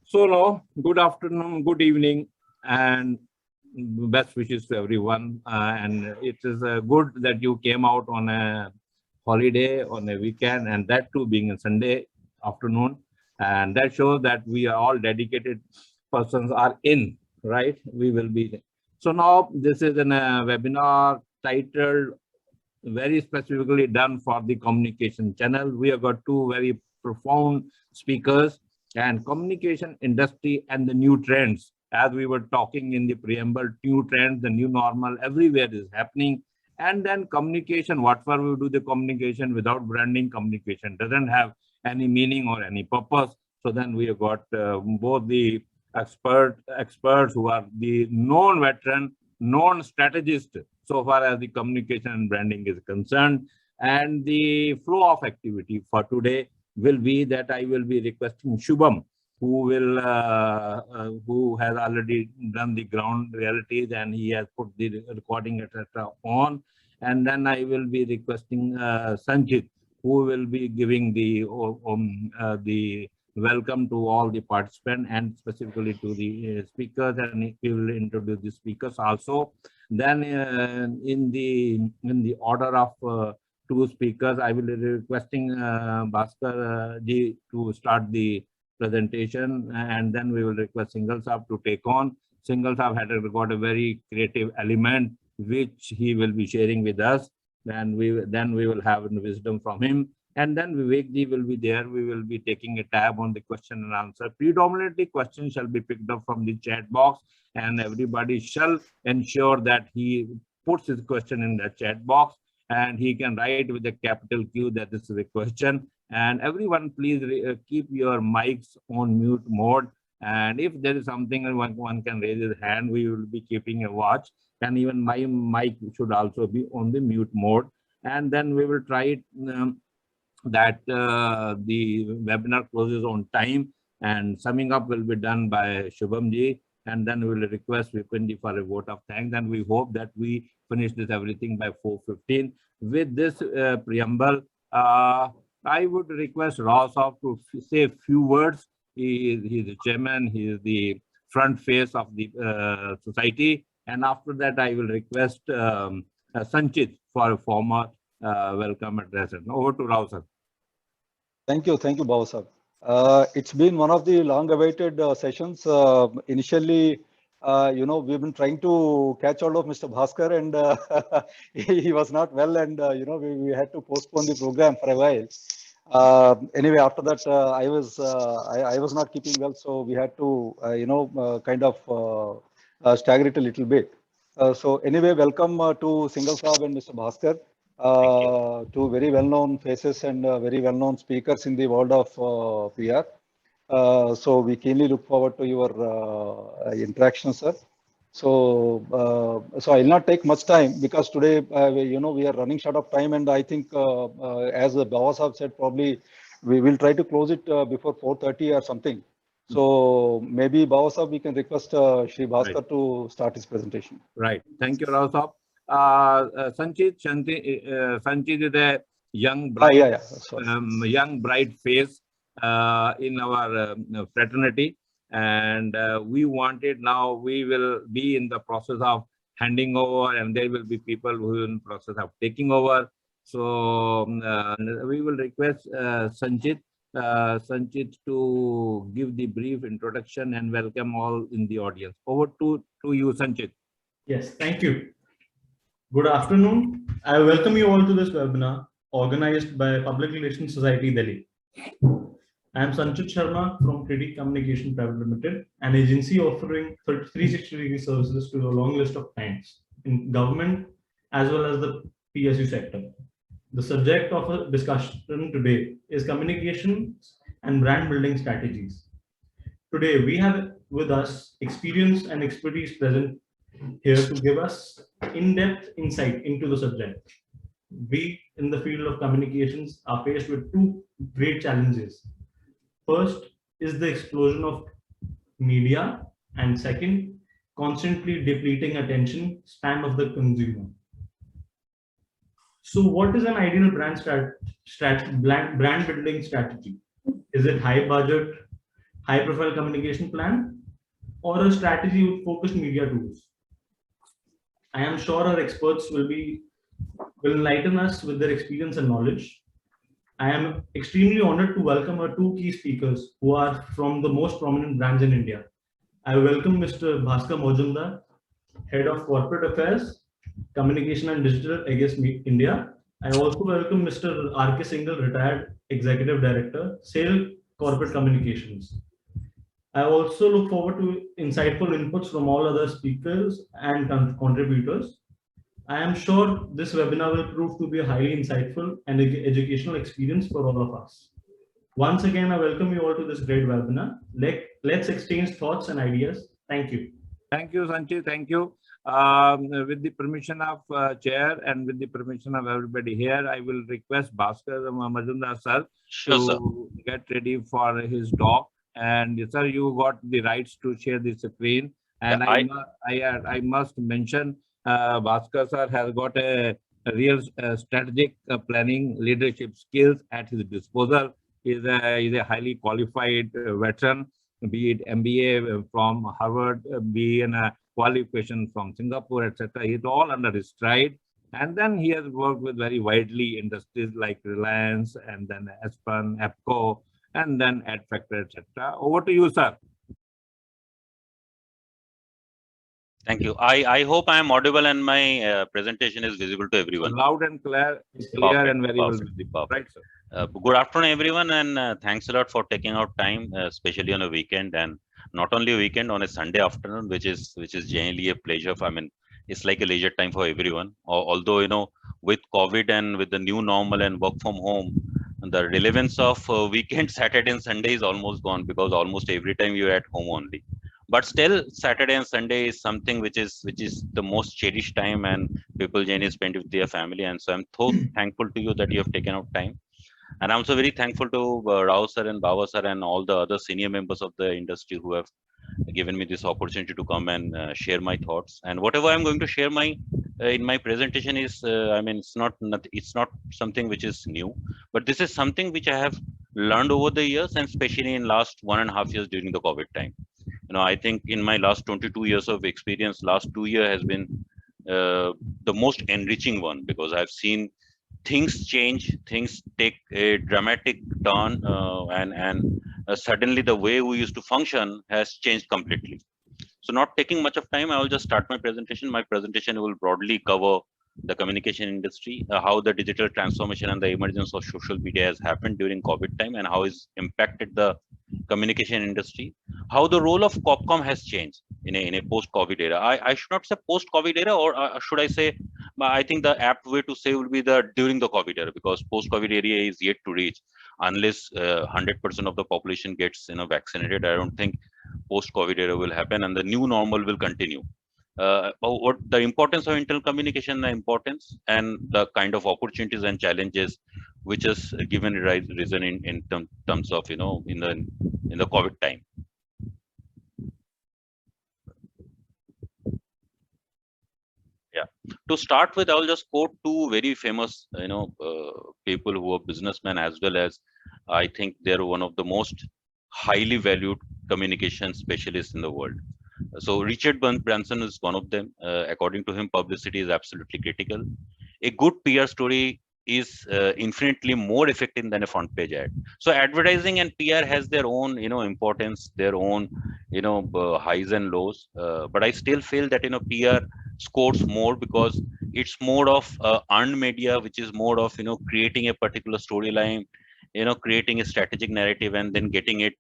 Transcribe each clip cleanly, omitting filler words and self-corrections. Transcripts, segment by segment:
So now, good afternoon, good evening, and best wishes to everyone. And it is good that you came out on a holiday, on a weekend, and that too being a Sunday afternoon. And that shows that we are all dedicated persons are in, right? We will be. So now this is a webinar titled very specifically done for the communication channel. We have got two very profound speakers and communication industry and the new trends. As we were talking in the preamble, new trends, the new normal, everywhere is happening. And then communication, whatever we do the communication without branding, communication doesn't have any meaning or any purpose. So then we have got both the experts who are the known veteran, known strategist so far as the communication and branding is concerned. And the flow of activity for today will be that I will be requesting Shubham, who has already done the ground realities and he has put the recording etc. on. And then I will be requesting Sanchit, who will be giving the welcome to all the participants and specifically to the speakers, and he will introduce the speakers also. Then in the order of two speakers, I will be requesting Bhaskar ji to start the presentation, and then we will request Singhal Saab to take on. Singhal Saab had got a very creative element which he will be sharing with us. Then we will have wisdom from him. And then Vivek ji will be there. We will be taking a tab on the question and answer. Predominantly, questions shall be picked up from the chat box, and everybody shall ensure that he puts his question in the chat box and he can write with a capital Q that this is a question. And everyone, please keep your mics on mute mode. And if there is something one can raise his hand, we will be keeping a watch. And even my mic should also be on the mute mode. And then we will try it. That the webinar closes on time, and summing up will be done by Shubham ji, and then we will request Vipin ji for a vote of thanks, and we hope that we finish this everything by 4:15. With this preamble, I would request Raw to say a few words. He is the chairman, he is the front face of the society, and after that I will request Sanchit for a formal welcome address. Over to Rao sir. Thank you, Bhav sir. It's been one of the long-awaited sessions. Initially, we've been trying to catch hold of Mr. Bhaskar, and he was not well, and we had to postpone the program for a while. Anyway, after that, I was not keeping well, so we had to kind of stagger it a little bit. So anyway, welcome to Singhal Saab and Mr. Bhaskar. Two very well-known faces and very well-known speakers in the world of PR. So we keenly look forward to your interaction, sir. So I'll not take much time because today, we are running short of time, and I think, as the Bhav have said, probably we will try to close it before 4:30 or something. So maybe Bhav sir, we can request Shri Bhaskar to start his presentation. Right. Thank you, Rao sir. Sanchit is a young bright, young bright face in our fraternity, and we wanted, now we will be in the process of handing over, and there will be people who are in the process of taking over. So we will request Sanchit to give the brief introduction and welcome all in the audience. Over to you, Sanchit. Yes, thank you. Good afternoon. I welcome you all to this webinar organized by Public Relations Society, Delhi. I am Sanchit Sharma from Critic Communication Private Limited, an agency offering 360-degree services to a long list of clients in government as well as the PSU sector. The subject of a discussion today is communications and brand building strategies. Today, we have with us experience and expertise present here to give us in-depth insight into the subject. We in the field of communications are faced with two great challenges. First is the explosion of media, and second, constantly depleting attention span of the consumer. So what is an ideal brand building strategy? Is it high budget, high-profile communication plan, or a strategy with focused media tools. I am sure our experts will enlighten us with their experience and knowledge. I am extremely honored to welcome our two key speakers who are from the most prominent brands in India. I welcome Mr. Bhaskar Mojumdar, Head of Corporate Affairs, Communication and Digital, India. I also welcome Mr. R.K. Singhal, Retired Executive Director, Sale Corporate Communications. I also look forward to insightful inputs from all other speakers and contributors. I am sure this webinar will prove to be a highly insightful and educational experience for all of us. Once again, I welcome you all to this great webinar. Let's exchange thoughts and ideas. Thank you. Thank you, Sanchi. Thank you. With the permission of chair and with the permission of everybody here, I will request Bhaskar Majumdar sir to get ready for his talk. And sir, you got the rights to share the screen. And yeah, I must mention, Bhaskar sir has got a real strategic planning leadership skills at his disposal. He is a highly qualified veteran, be it MBA from Harvard, be in a qualification from Singapore, etc. He's all under his stride. And then he has worked with very widely industries like Reliance, and then Aspen, EPCO, and then AdFactor, etc. Over to you, sir. Thank you. I hope I am audible and my presentation is visible to everyone. Loud and clear, and very well visible. Right, sir. Good afternoon, everyone, and thanks a lot for taking out time, especially on a weekend, and not only a weekend, on a Sunday afternoon, which is generally a pleasure. I mean, it's like a leisure time for everyone. Although, you know, with COVID and with the new normal and work from home, the relevance of weekend, Saturday and Sunday is almost gone, because almost every time you're at home only. But still, Saturday and Sunday is something which is the most cherished time, and people generally spend with their family. And so I'm so thankful to you that you have taken out time. And I'm also very thankful to Rao sir and Baba sir and all the other senior members of the industry who have given me this opportunity to come and share my thoughts. And whatever I'm going to share in my presentation is, I mean, it's not something which is new, but this is something which I have learned over the years, and especially in last 1.5 years during the COVID time. You know, I think in my last 22 years of experience, last 2 years has been the most enriching one, because I've seen things change, things take a dramatic turn, and suddenly the way we used to function has changed completely. So not taking much of time, I will just start my presentation. My presentation will broadly cover the communication industry, how the digital transformation and the emergence of social media has happened during COVID time, and how it's impacted the communication industry, how the role of Copcom has changed in a post-COVID era. I should not say post-COVID era, or should I say, I think the apt way to say will be during the COVID era, because post-COVID area is yet to reach unless 100% of the population gets vaccinated. I don't think post-COVID era will happen, and the new normal will continue. What the importance of internal communication, the importance and the kind of opportunities and challenges which has given reason in terms of in the COVID time. Yeah. To start with, I'll just quote two very famous people who are businessmen, as well as I think they're one of the most highly valued communication specialists in the world. So Richard Branson is one of them. According to him, publicity is absolutely critical. A good PR story is infinitely more effective than a front page ad. So advertising and PR has their own importance, their own highs and lows. But I still feel that PR scores more, because it's more of earned media, which is more of creating a particular storyline, creating a strategic narrative, and then getting it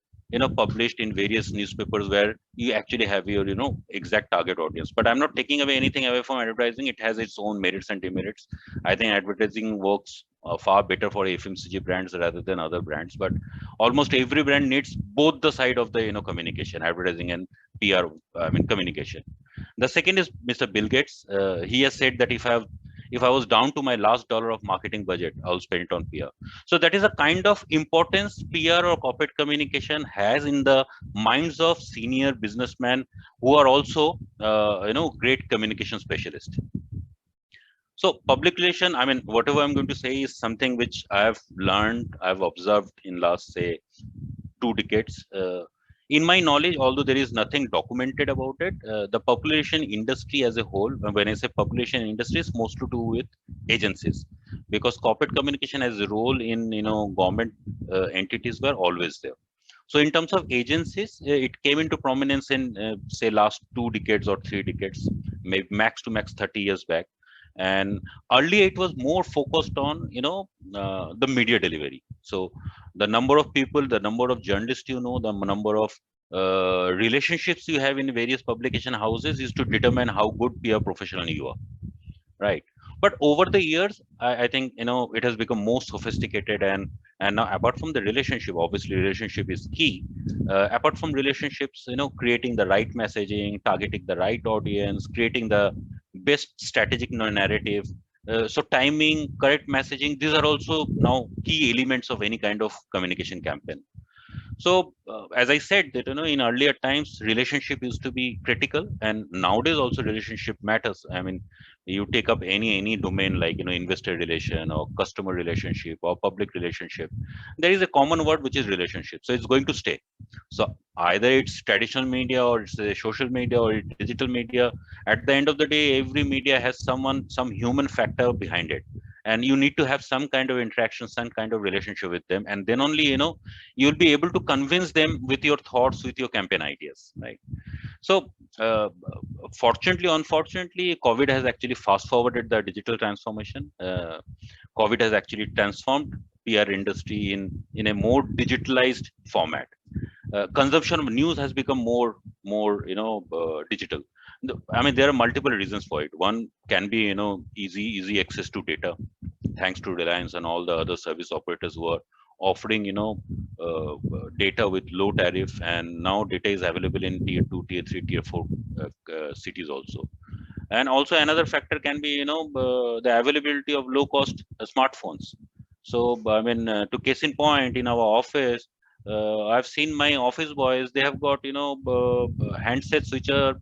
published in various newspapers where you actually have your exact target audience. But I'm not taking anything away from advertising. It has its own merits and demerits. I think advertising works far better for FMCG brands rather than other brands, but almost every brand needs both the side of the communication, advertising and PR, communication. The second is Mr. Bill Gates. He has said that if I was down to my last dollar of marketing budget, I'll spend it on PR. So that is a kind of importance PR or corporate communication has in the minds of senior businessmen who are also, great communication specialists. So public relation, whatever I'm going to say is something which I've learned, I've observed in last, say, 2 decades. In my knowledge, although there is nothing documented about it, the population industry as a whole, when I say population industry, is most to do with agencies, because corporate communication as a role in government entities were always there. So in terms of agencies, it came into prominence in say last 2 decades or 3 decades, maybe max to max 30 years back. And earlier it was more focused on the media delivery. So the number of people, the number of journalists, the number of relationships you have in various publication houses is to determine how good PR professional you are, right? But over the years, I think it has become more sophisticated, and now apart from the relationship, obviously relationship is key. Apart from relationships, creating the right messaging, targeting the right audience, creating the best strategic narrative, so timing, correct messaging, these are also now key elements of any kind of communication campaign. So as I said that in earlier times relationship used to be critical, and nowadays also relationship matters. I mean, you take up any domain like investor relation or customer relationship or public relationship, there is a common word which is relationship. So it's going to stay. So either it's traditional media or it's social media or it's digital media. At the end of the day, every media has some human factor behind it, and you need to have some kind of interaction, some kind of relationship with them, and then only you'll be able to convince them with your thoughts, with your campaign ideas, right? So fortunately, unfortunately, COVID has actually fast forwarded the digital transformation. COVID has actually transformed PR industry in a more digitalized format. Consumption of news has become more digital. I mean, there are multiple reasons for it. One can be easy access to data, thanks to Reliance and all the other service operators who are offering data with low tariff, and now data is available in tier 2, tier 3, tier 4 cities also. And also another factor can be the availability of low cost smartphones. So I mean, to case in point, in our office, I've seen my office boys, they have got handsets which are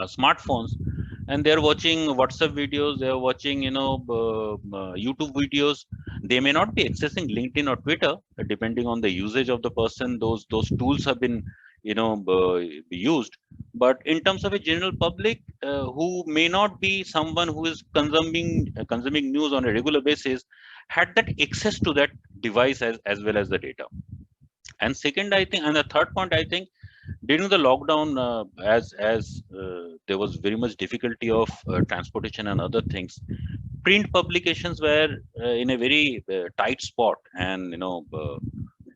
smartphones, and they're watching WhatsApp videos, they're watching YouTube videos. They may not be accessing LinkedIn or Twitter, depending on the usage of the person. Those tools have been used. But in terms of a general public who may not be someone who is consuming news on a regular basis, had that access to that device as well as the data. And second, I think, and the third point, I think, during the lockdown, as there was very much difficulty of transportation and other things, print publications were in a very tight spot, and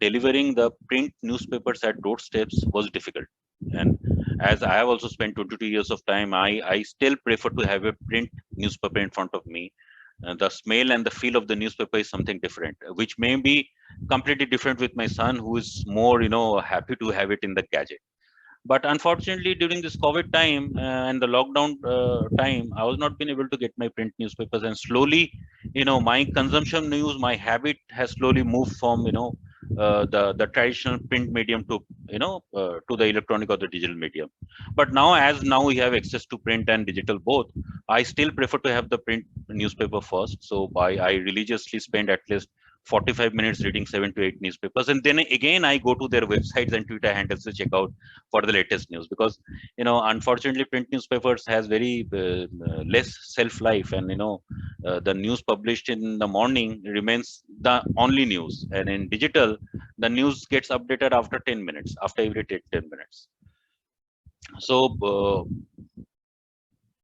delivering the print newspapers at doorsteps was difficult. And as I have also spent 22 years of time, I still prefer to have a print newspaper in front of me. The smell and the feel of the newspaper is something different, which may be completely different with my son, who is more happy to have it in the gadget. But unfortunately, during this COVID time and the lockdown time, I was not been able to get my print newspapers, and slowly my consumption news, my habit has slowly moved from the traditional print medium to to the electronic or the digital medium. But now we have access to print and digital both, I still prefer to have the print newspaper first. So I religiously spend at least 45 minutes reading 7 to 8 newspapers, and then again I go to their websites and Twitter handles to check out for the latest news, because unfortunately print newspapers has very less shelf life, and the news published in the morning remains the only news, and in digital the news gets updated after 10 minutes, after every 10 minutes. So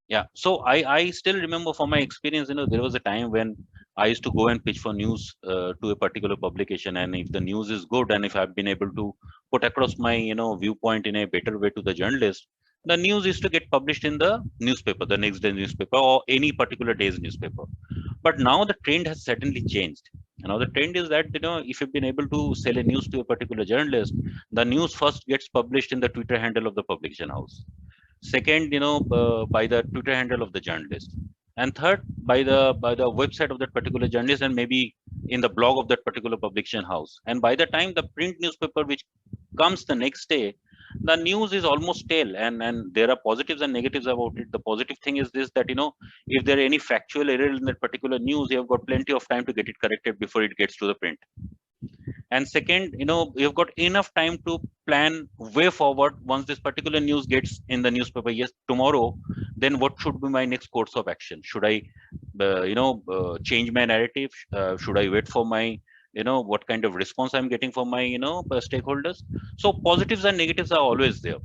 yeah, so I still remember from my experience, there was a time when I used to go and pitch for news to a particular publication, and if the news is good, and if I've been able to put across my viewpoint in a better way to the journalist, the news is to get published in the newspaper, the next day newspaper, or any particular day's newspaper. But now the trend has certainly changed. Now the trend is that if you've been able to sell a news to a particular journalist, the news first gets published in the Twitter handle of the publication house. Second, by the Twitter handle of the journalist, and third, by the website of that particular journalist, and maybe in the blog of that particular publication house. And by the time the print newspaper which comes the next day, the news is almost stale, and there are positives and negatives about it. The positive thing is this, that if there are any factual errors in that particular news, you have got plenty of time to get it corrected before it gets to the print. And second, you've got enough time to plan way forward. Once this particular news gets in the newspaper, yes, tomorrow, then what should be my next course of action? Should I, change my narrative? Should I wait for my, what kind of response I'm getting from my, stakeholders? So positives and negatives are always there.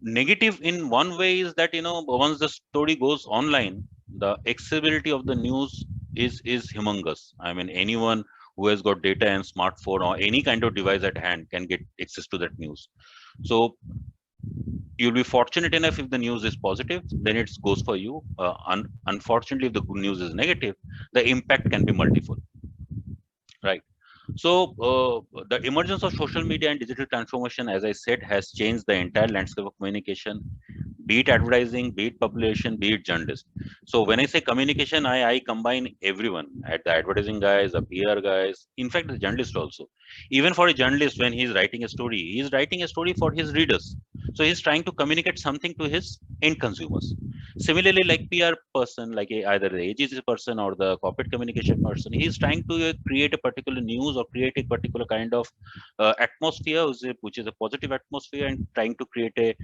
Negative in one way is that, once the story goes online, the accessibility of the news is humongous. I mean, anyone who has got data and smartphone or any kind of device at hand can get access to that news. So you'll be fortunate enough if the news is positive, then it goes for you. Unfortunately, if the news is negative, the impact can be multiple, right? So the emergence of social media and digital transformation, as I said, has changed the entire landscape of communication, be it advertising, be it publication, be it journalist. So when I say communication, I combine everyone, at the advertising guys, the PR guys, in fact, the journalist also. Even for a journalist, when he's writing a story, he's writing a story for his readers. So he's trying to communicate something to his end consumers. Similarly, like PR person, like either the agency person or the corporate communication person, he's trying to create a particular news or create a particular kind of atmosphere, which is a positive atmosphere, and trying to create a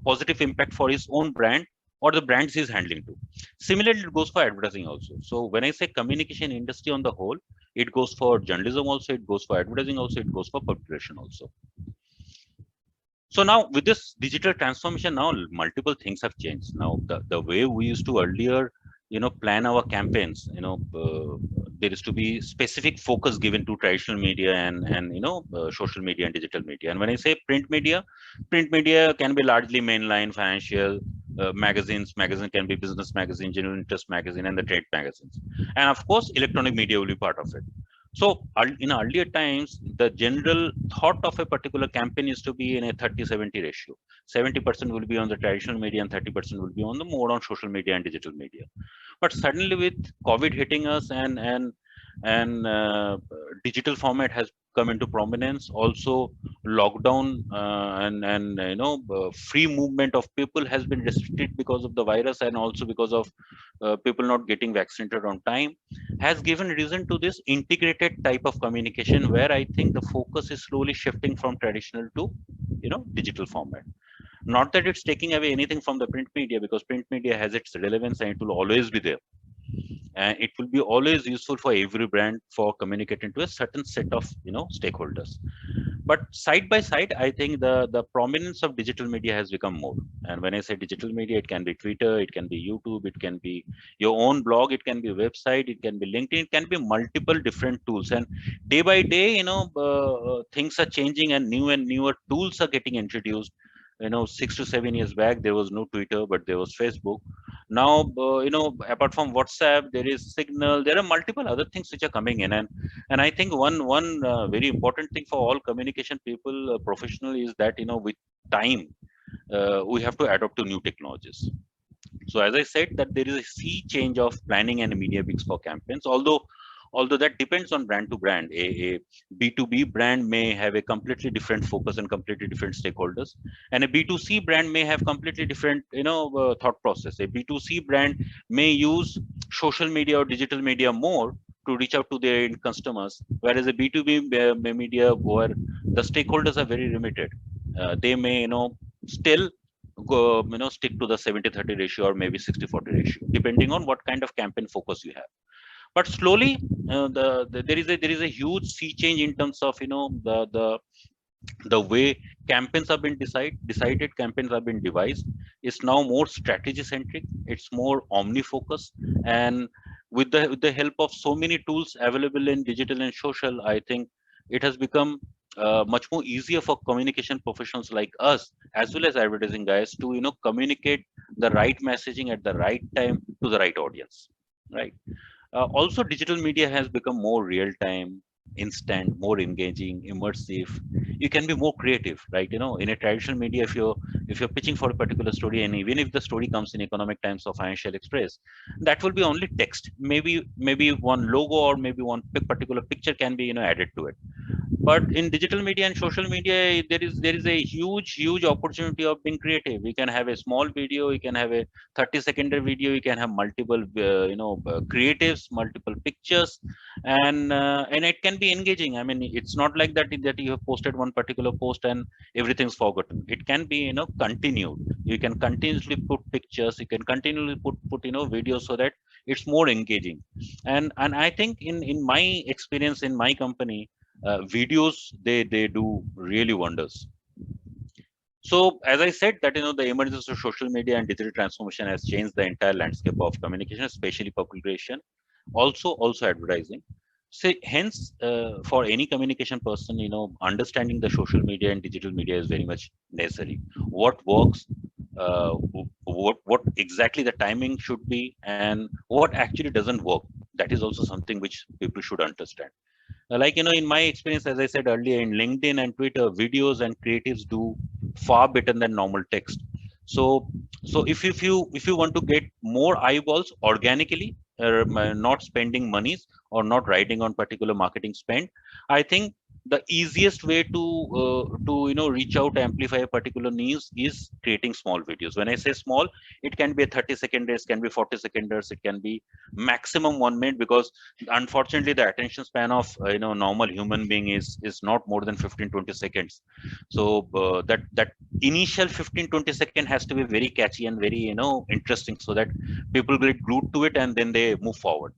positive impact for his own brand or the brands he's handling to. Similarly, it goes for advertising also. So when I say communication industry on the whole, it goes for journalism also, it goes for advertising also, it goes for publication also. So now with this digital transformation, now multiple things have changed. Now the way we used to earlier, plan our campaigns, there is to be specific focus given to traditional media and social media and digital media. And when I say print media can be largely mainline financial magazines. Magazine can be business magazine, genuine interest magazine, and the trade magazines. And of course, electronic media will be part of it. So in earlier times, the general thought of a particular campaign is to be in a 30-70 ratio. 70% will be on the traditional media and 30% will be on the more on social media and digital media. But suddenly with COVID hitting us and digital format has come into prominence. Also, lockdown and free movement of people has been restricted because of the virus, and also because of people not getting vaccinated on time, has given reason to this integrated type of communication, where I think the focus is slowly shifting from traditional to digital format. Not that it's taking away anything from the print media, because print media has its relevance and it will always be there. And it will be always useful for every brand for communicating to a certain set of stakeholders. But side by side, I think the prominence of digital media has become more. And when I say digital media, it can be Twitter, it can be YouTube, it can be your own blog, it can be a website, it can be LinkedIn, it can be multiple different tools. And day by day, things are changing and newer tools are getting introduced. 6 to 7 years back, there was no Twitter, but there was Facebook. Now, apart from WhatsApp, there is Signal. There are multiple other things which are coming in, and I think one very important thing for all communication people, professional, is that with time, we have to adapt to new technologies. So as I said, that there is a sea change of planning and media mix for campaigns, although that depends on brand to brand. A B2B brand may have a completely different focus and completely different stakeholders, and a B2C brand may have completely different thought process. A B2C brand may use social media or digital media more to reach out to their end customers, whereas a B2B media, where the stakeholders are very limited, they may still go stick to the 70-30 ratio or maybe 60-40 ratio, depending on what kind of campaign focus you have. But slowly, there is a huge sea change in terms of the way campaigns have been decided. Campaigns have been devised. It's now more strategy centric. It's more omni focused, and with the help of so many tools available in digital and social, I think it has become much more easier for communication professionals like us, as well as advertising guys, to communicate the right messaging at the right time to the right audience, right? Also, digital media has become more real time, instant, more engaging, immersive. You can be more creative, right? In a traditional media, if you're pitching for a particular story, and even if the story comes in Economic Times or Financial Express, that will be only text. Maybe one logo or maybe one particular picture can be added to it. But in digital media and social media, there is a huge opportunity of being creative. We can have a small video, you can have a 30-second video, you can have multiple creatives, multiple pictures, and it can be engaging. I mean, it's not like that you have posted one particular post and everything's forgotten. It can be continued. You can continuously put pictures, you can continually put videos, so that it's more engaging. And I think in my experience in my company, videos, they do really wonders. So as I said, that the emergence of social media and digital transformation has changed the entire landscape of communication, especially public relation, also advertising. So hence, for any communication person, understanding the social media and digital media is very much necessary. What works, what exactly the timing should be, and what actually doesn't work, that is also something which people should understand. Like in my experience, as I said earlier, in LinkedIn and Twitter, videos and creatives do far better than normal text. So if you want to get more eyeballs organically, not spending monies or not riding on particular marketing spend, I think the easiest way to reach out, amplify a particular news is creating small videos. When I say small, it can be a 30 seconders, can be 40 seconders, it can be maximum 1 minute, because unfortunately the attention span of normal human being is not more than 15-20 seconds. So that initial 15-20 second has to be very catchy and very interesting, so that people get glued to it and then they move forward,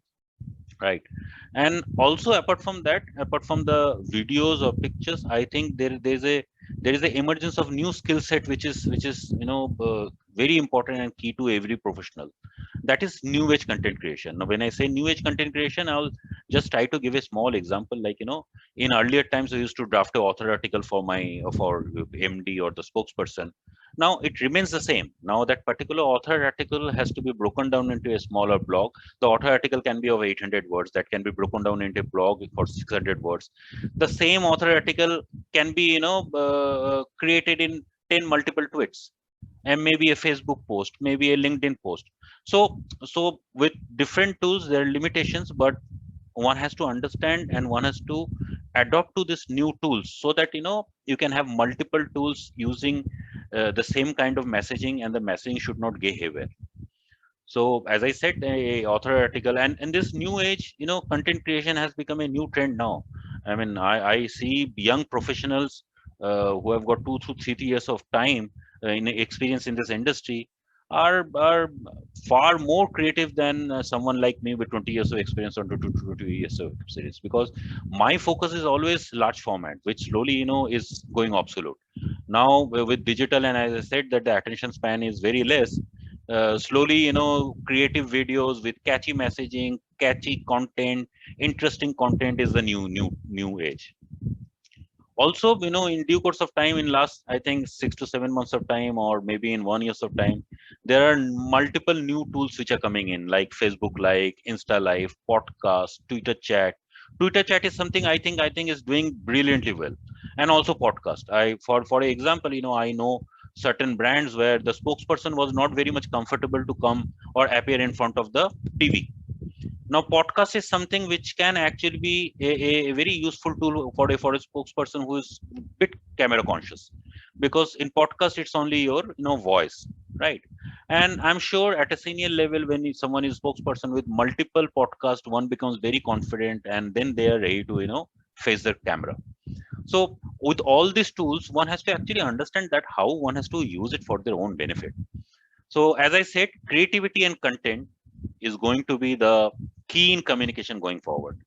right? And also, apart from that, apart from the videos or pictures, I think there is a emergence of new skill set, which is very important and key to every professional. That is new age content creation. Now when I say new age content creation, I'll just try to give a small example. Like in earlier times, I used to draft an author article for MD or the spokesperson. Now it remains the same. Now that particular author article has to be broken down into a smaller blog. The author article can be of 800 words, that can be broken down into a blog for 600 words. The same author article can be created in 10 multiple tweets, and maybe a Facebook post, maybe a LinkedIn post. So with different tools, there are limitations, but one has to understand and one has to adopt to this new tools, so that you can have multiple tools using the same kind of messaging, and the messaging should not get haywire. So as I said, a author article, and this new age, content creation has become a new trend now. I mean, I see young professionals who have got 2 to 3 years of time in experience in this industry are far more creative than someone like me with 20 years of experience or 20 years of experience, because my focus is always large format, which slowly is going obsolete now with digital. And as I said, that the attention span is very less. Slowly, creative videos with catchy messaging, catchy content, interesting content is the new age. Also, in due course of time, in last, I think 6 to 7 months of time, or maybe in 1 year of time, there are multiple new tools which are coming in, like Facebook, like Insta Live, podcast, Twitter chat. Twitter chat is something I think is doing brilliantly well, and also podcast. For example, I know certain brands where the spokesperson was not very much comfortable to come or appear in front of the TV. Now podcast is something which can actually be a very useful tool for a spokesperson who is a bit camera conscious, because in podcast it's only your voice, right? And I'm sure at a senior level, when someone is spokesperson with multiple podcasts, one becomes very confident, and then they are ready to face the camera. So with all these tools, one has to actually understand that how one has to use it for their own benefit. So as I said, creativity and content is going to be the key in communication going forward.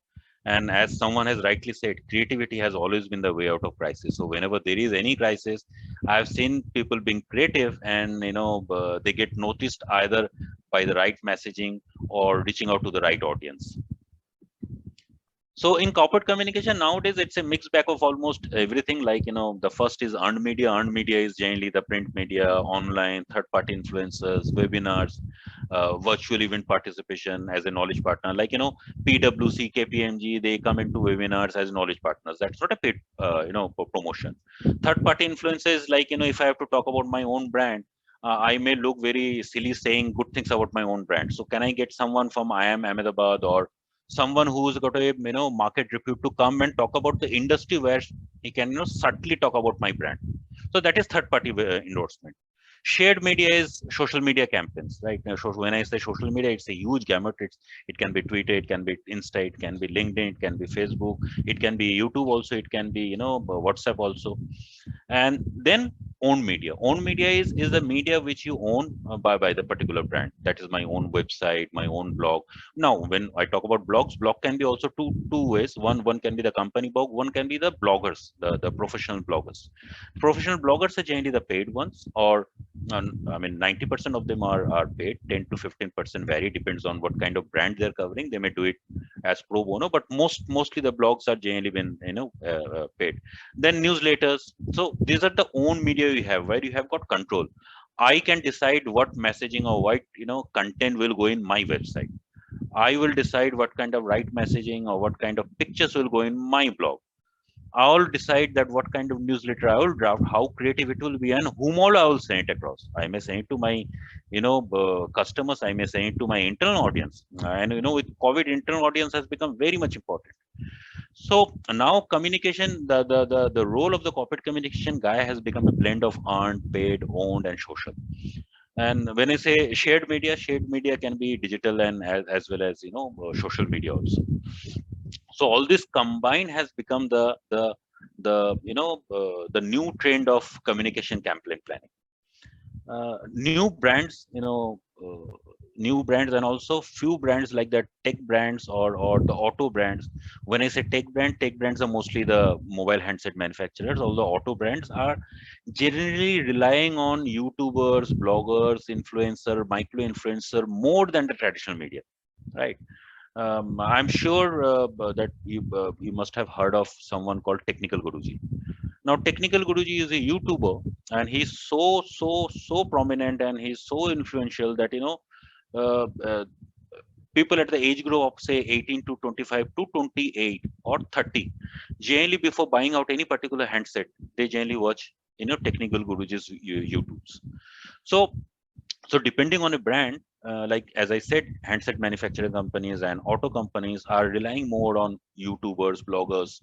And as someone has rightly said, creativity has always been the way out of crisis. So whenever there is any crisis, I've seen people being creative, and they get noticed either by the right messaging or reaching out to the right audience. So in corporate communication nowadays, it's a mixed bag of almost everything. Like, the first is earned media. Earned media is generally the print media, online, third-party influencers, webinars, virtual event participation as a knowledge partner. Like, PwC, KPMG, they come into webinars as knowledge partners. That's not a paid, promotion. Third-party influencers, like, if I have to talk about my own brand, I may look very silly saying good things about my own brand. So can I get someone from IIM Ahmedabad or someone who's got a market repute to come and talk about the industry where he can subtly talk about my brand. So that is third party endorsement. Shared media is social media campaigns, right? Now, when I say social media, it's a huge gamut. It can be Twitter, it can be Insta, it can be LinkedIn, it can be Facebook, it can be YouTube also, it can be WhatsApp also. And then own media is the media which you own by the particular brand. That is my own website, my own blog. Now when I talk about blogs, blog can be also two ways. One can be the company blog, one can be the bloggers, the professional bloggers. Professional bloggers are generally the paid ones, or I mean 90% of them are paid. 10 to 15% vary, depends on what kind of brand they're covering. They may do it as pro bono, but mostly the blogs are generally been paid. Then newsletters. So these are the own media you have, where you have got control. I can decide what messaging or what content will go in my website. I will decide what kind of right messaging or what kind of pictures will go in my blog. I'll decide that what kind of newsletter I will draft, how creative it will be, and whom all I will send it across. I may send it to my, customers. I may send it to my internal audience. And with COVID, internal audience has become very much important. So now communication, the role of the corporate communication guy has become a blend of earned, paid, owned, and social. And when I say shared media can be digital and as well as social media also. So all this combined has become the new trend of communication campaign planning. New brands, new brands, and also few brands like the tech brands or the auto brands. When I say tech brands are mostly the mobile handset manufacturers. Although auto brands are generally relying on YouTubers, bloggers, influencer, micro influencer more than the traditional media, right? I'm sure that you must have heard of someone called Technical Guruji. Now, Technical Guruji is a YouTuber, and he's so prominent, and he's so influential that uh, uh, people at the age group of say 18 to 25 to 28 or 30, generally before buying out any particular handset, they generally watch Technical Guruji's YouTubes. So depending on a brand, like as I said, handset manufacturing companies and auto companies are relying more on YouTubers, bloggers,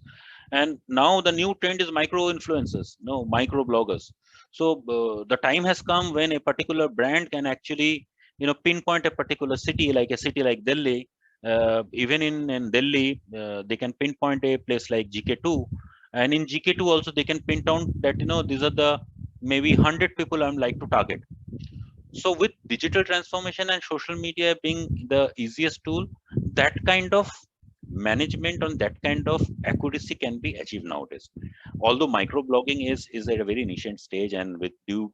and now the new trend is micro influencers, no micro bloggers. So the time has come when a particular brand can actually pinpoint a particular city, like a city like Delhi. Even in Delhi, they can pinpoint a place like GK2, and in GK2 also they can pinpoint that these are the maybe 100 people I'm like to target. So with digital transformation and social media being the easiest tool, that kind of management on that kind of accuracy can be achieved nowadays. Although microblogging is at a very nascent stage, and with due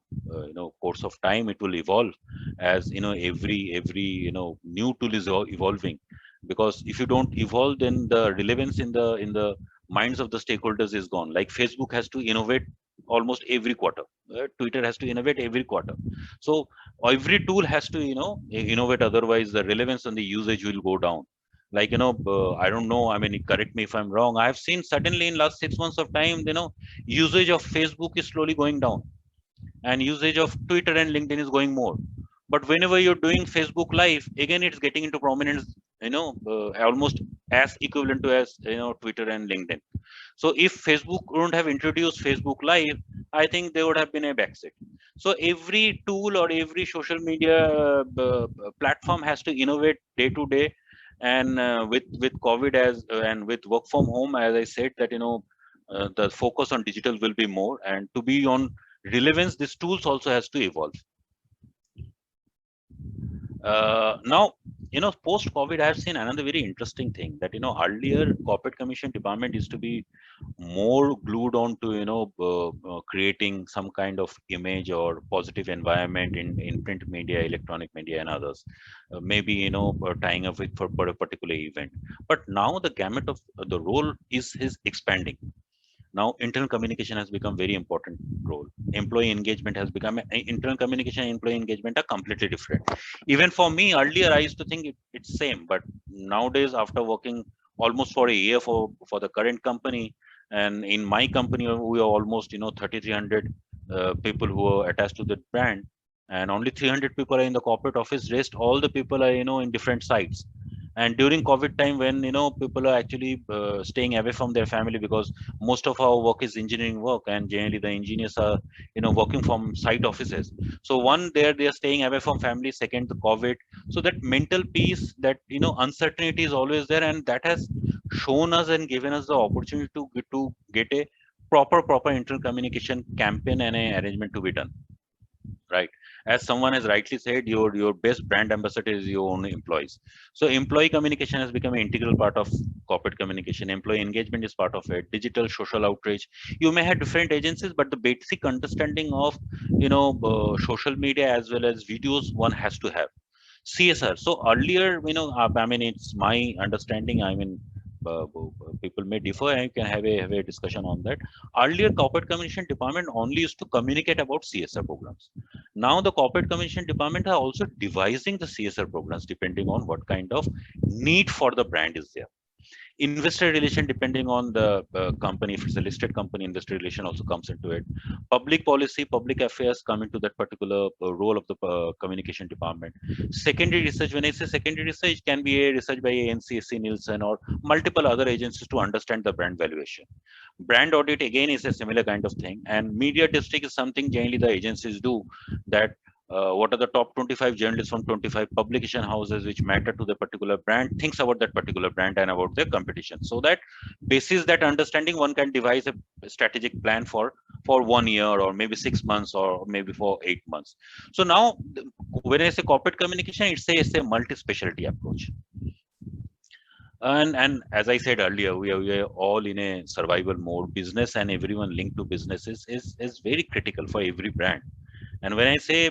course of time, it will evolve as every new tool is evolving. Because if you don't evolve, then the relevance in the minds of the stakeholders is gone. Like Facebook has to innovate almost every quarter. Twitter has to innovate every quarter. So every tool has to innovate, otherwise the relevance and the usage will go down. Like I don't know, I mean, correct me if I'm wrong, I've seen suddenly in last 6 months of time usage of Facebook is slowly going down, and usage of Twitter and LinkedIn is going more. But whenever you're doing Facebook live, again it's getting into prominence, almost as equivalent to as Twitter and LinkedIn. So if Facebook wouldn't have introduced Facebook Live, I think they would have been a backseat. So every tool or every social media platform has to innovate day to day. And with COVID and with work from home, as I said, that the focus on digital will be more, and to be on relevance, these tools also has to evolve. Now, post COVID, I have seen another very interesting thing, that earlier corporate commission department used to be more glued on to creating some kind of image or positive environment in print media, electronic media, and others. Maybe tying up with for a particular event. But now the gamut of the role is expanding. Now internal communication has become very important role. Employee engagement has become internal communication and employee engagement are completely different. Even for me, earlier I used to think it's same, but nowadays, after working almost for a year for the current company, and in my company we are almost 3,300 people who are attached to the brand, and only 300 people are in the corporate office. Rest all the people are in different sites. And during COVID time, when people are actually staying away from their family, because most of our work is engineering work, and generally the engineers are working from site offices. So one, they are staying away from family. Second, the COVID. So that mental peace, that uncertainty is always there, and that has shown us and given us the opportunity to get a proper internal communication campaign and a arrangement to be done. Right, as someone has rightly said, your best brand ambassador is your own employees. So employee communication has become an integral part of corporate communication. Employee engagement is part of it. Digital social outreach, you may have different agencies, but the basic understanding of social media as well as videos one has to have. CSR. So earlier, I mean, it's my understanding. I mean, people may differ, and you can have a discussion on that. Earlier, corporate communication department only used to communicate about CSR programs. Now, the corporate communication department are also devising the CSR programs depending on what kind of need for the brand is there. Investor relation, depending on the company, if it's a listed company, investor relation also comes into it. Public policy, public affairs come into that particular role of the communication department. Secondary research, when I say secondary research, can be a research by NCSC, Nielsen, or multiple other agencies to understand the brand valuation. Brand audit again is a similar kind of thing. And media district is something generally the agencies do, that what are the top 25 journalists from 25 publication houses which matter to the particular brand, thinks about that particular brand and about their competition. So that basis that understanding, one can devise a strategic plan for 1 year, or maybe 6 months, or maybe for 8 months. So now when I say corporate communication, it's a multi-specialty approach. And as I said earlier, we are all in a survival mode. Business and everyone linked to businesses is very critical for every brand. And when I say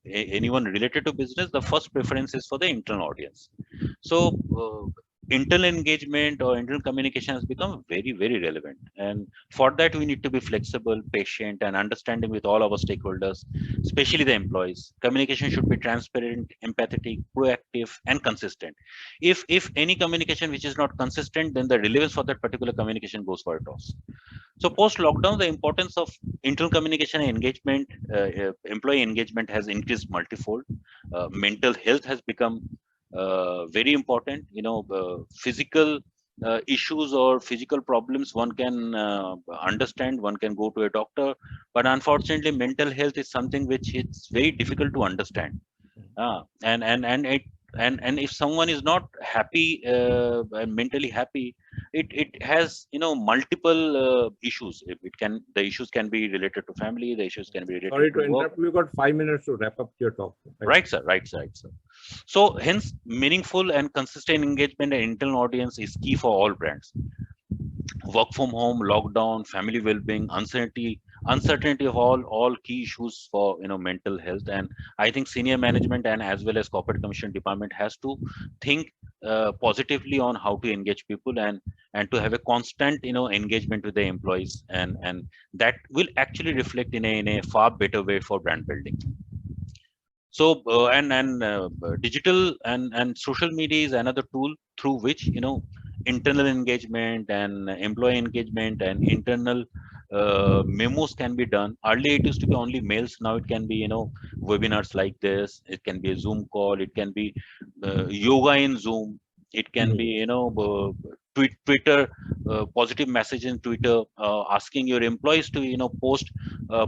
anyone related to business, the first preference is for the internal audience. So internal engagement or internal communication has become very relevant. And for that, we need to be flexible, patient, and understanding with all our stakeholders, especially the employees. Communication should be transparent, empathetic, proactive, and consistent. If any communication which is not consistent, then the relevance for that particular communication goes for a toss. So post lockdown, the importance of internal communication and engagement, employee engagement has increased multifold. Mental health has become very important. Physical issues or physical problems one can understand, one can go to a doctor, but unfortunately mental health is something which it's very difficult to understand. And if someone is not happy and mentally happy, it has multiple issues. The issues can be related to family, the issues can be related Sorry to to interrupt. We've got 5 minutes to wrap up your talk. Right, sir. Right, sir. So hence, meaningful and consistent engagement and internal audience is key for all brands. Work from home, lockdown, family well-being, uncertainty of all key issues for mental health. And I think senior management and as well as corporate commission department has to think positively on how to engage people and to have a constant engagement with the employees, and that will actually reflect in a far better way for brand building. So digital and social media is another tool through which internal engagement and employee engagement and internal memos can be done. Earlier it used to be only mails. Now it can be webinars like this. It can be a Zoom call. It can be yoga in Zoom. It can be Twitter, positive message in Twitter, asking your employees to post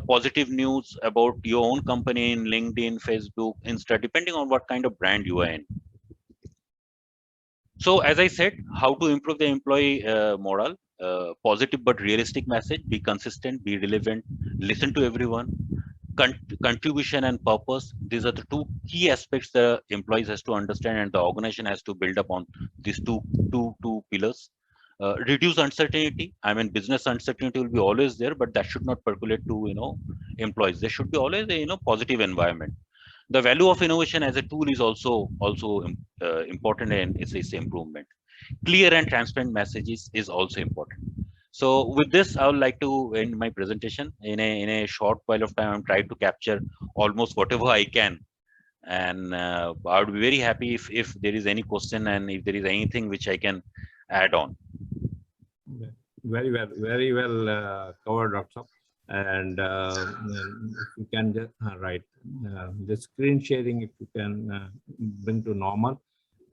positive news about your own company in LinkedIn, Facebook, Insta, depending on what kind of brand you are in. So as I said, how to improve the employee morale? Positive but realistic message, be consistent, be relevant, listen to everyone. Contribution and purpose, these are the two key aspects the employees has to understand, and the organization has to build upon these two pillars. Reduce uncertainty. I mean, business uncertainty will be always there, but that should not percolate to employees. There should be always a positive environment. The value of innovation as a tool is also important, and it's improvement. Clear and transparent messages is also important. So with this, I would like to end my presentation. In a short while of time, I'm trying to capture almost whatever I can, and I would be very happy if there is any question and if there is anything which I can add on. Very well covered, Dr. And if you can just the screen sharing, if you can bring to normal.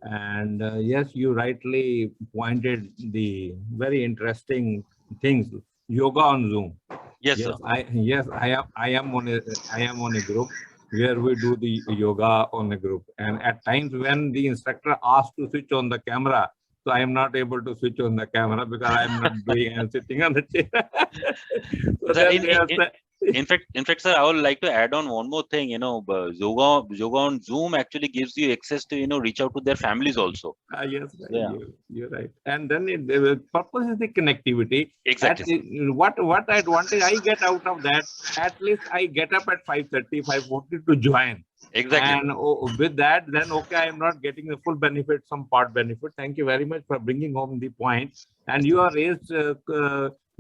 And yes, you rightly pointed the very interesting things. Yoga on Zoom. Yes, sir. I am on a group where we do the yoga on a group. And at times when the instructor asks to switch on the camera, so I am not able to switch on the camera because I am not doing and sitting on the chair. So Sir, then they are in fact, sir, I would like to add on one more thing. Yoga on Zoom actually gives you access to, reach out to their families also. yes, Yeah. you're right. And then the purpose is the connectivity. Exactly. What advantage I get out of that, at least I get up at 5:30, 5:40 to join. Exactly. And with that, then, okay, I am not getting the full benefit, some part benefit. Thank you very much for bringing home the point. And you have raised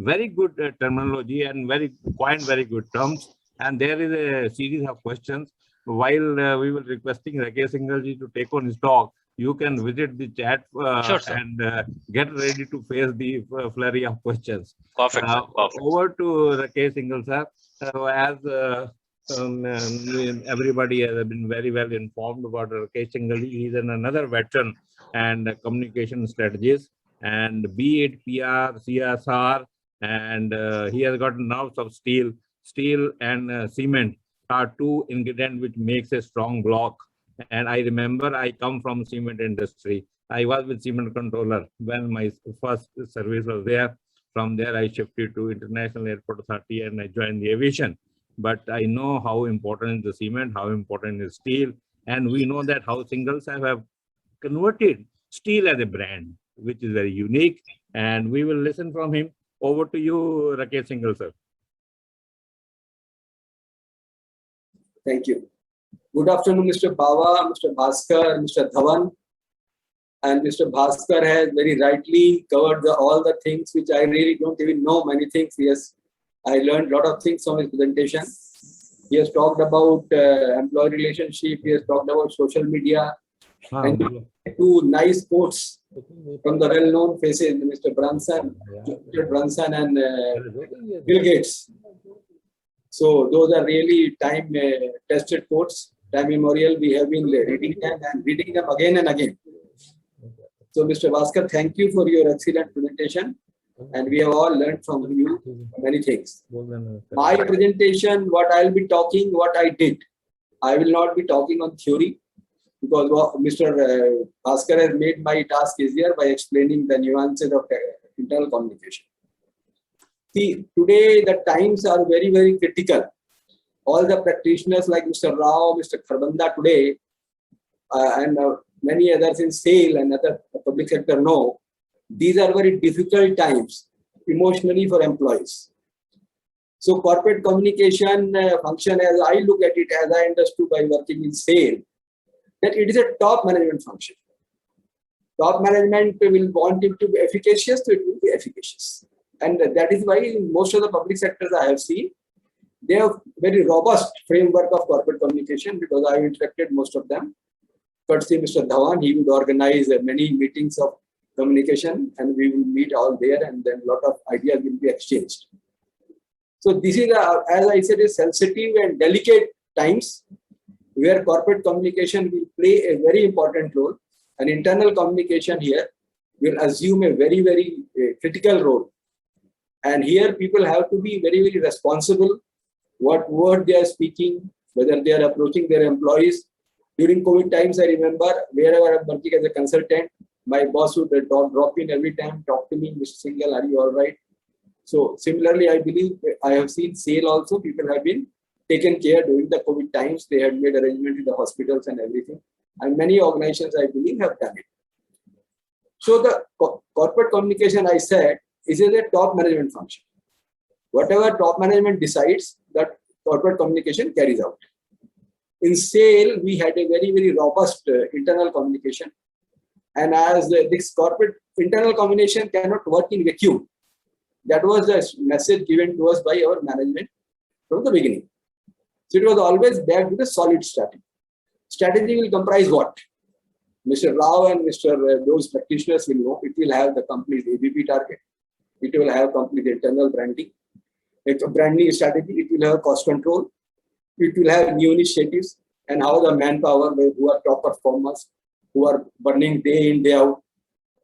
very good terminology and very good terms. And there is a series of questions. While we were requesting Rakesh Singhal ji to take on his talk, you can visit the chat Sure, sir. and get ready to face the flurry of questions. Perfect, sir. Perfect. Over to Rakesh Singhal, sir. Everybody has been very well informed about Rakesh Singhal. He is another veteran and communication strategist, and be it PR, CSR, and he has got nerves of steel. Steel and cement are two ingredients which makes a strong block. And I remember I come from cement industry. I was with cement controller when my first service was there. From there, I shifted to International Airport Authority and I joined the aviation. But I know how important is the cement, how important is steel. And we know that how Singhals have converted steel as a brand, which is very unique. And we will listen from him. Over to you, Rakesh Singhal, sir. Thank you. Good afternoon, Mr. Bawa, Mr. Bhaskar, Mr. Dhawan. And Mr. Bhaskar has very rightly covered all the things which I really don't even know many things. Yes, I learned a lot of things from his presentation. He has talked about employee relationship. He has talked about social media. And two nice quotes from the well-known faces, Mr. Brunson and Bill Gates. So those are really time-tested quotes, time memorial. We have been reading them and reading them again and again. So Mr. Bhaskar, thank you for your excellent presentation. And we have all learned from you many things. My presentation, what I'll be talking, what I did. I will not be talking on theory because Mr. Bhaskar has made my task easier by explaining the nuances of internal communication. See, today the times are very, very critical. All the practitioners like Mr. Rao, Mr. Kharbanda today, and many others in SAIL and other public sector know, these are very difficult times emotionally for employees. So corporate communication function, as I look at it, as I understood by working in SAIL, that it is a top management function. Top management will want it to be efficacious, so it will be efficacious. And that is why in most of the public sectors I have seen, they have very robust framework of corporate communication because I have interacted most of them. Courtesy Mr. Dhawan, he would organize many meetings of communication and we will meet all there and then a lot of ideas will be exchanged. So this is, as I said, a sensitive and delicate times where corporate communication will play a very important role and internal communication here will assume a very, very critical role. And here people have to be very, very responsible what word they are speaking, whether they are approaching their employees. During COVID times, I remember wherever I'm working as a consultant, my boss would drop in every time, talk to me, Mr. Singhal, are you all right? So similarly, I believe I have seen SAIL also, people have been taken care during the COVID times. They had made arrangements in the hospitals and everything. And many organizations, I believe, have done it. So the corporate communication, I said, is a top management function. Whatever top management decides, that corporate communication carries out. In SAIL, we had a very, very robust internal communication. And as this corporate internal communication cannot work in vacuum, that was the message given to us by our management from the beginning. So it was always backed with a solid strategy. Strategy will comprise what? Mr. Rao and Mr. Those practitioners will know. It will have the company's ABP target. It will have complete internal branding. It's a branding strategy. It will have cost control. It will have new initiatives and how the manpower who are top performers, who are burning day in, day out.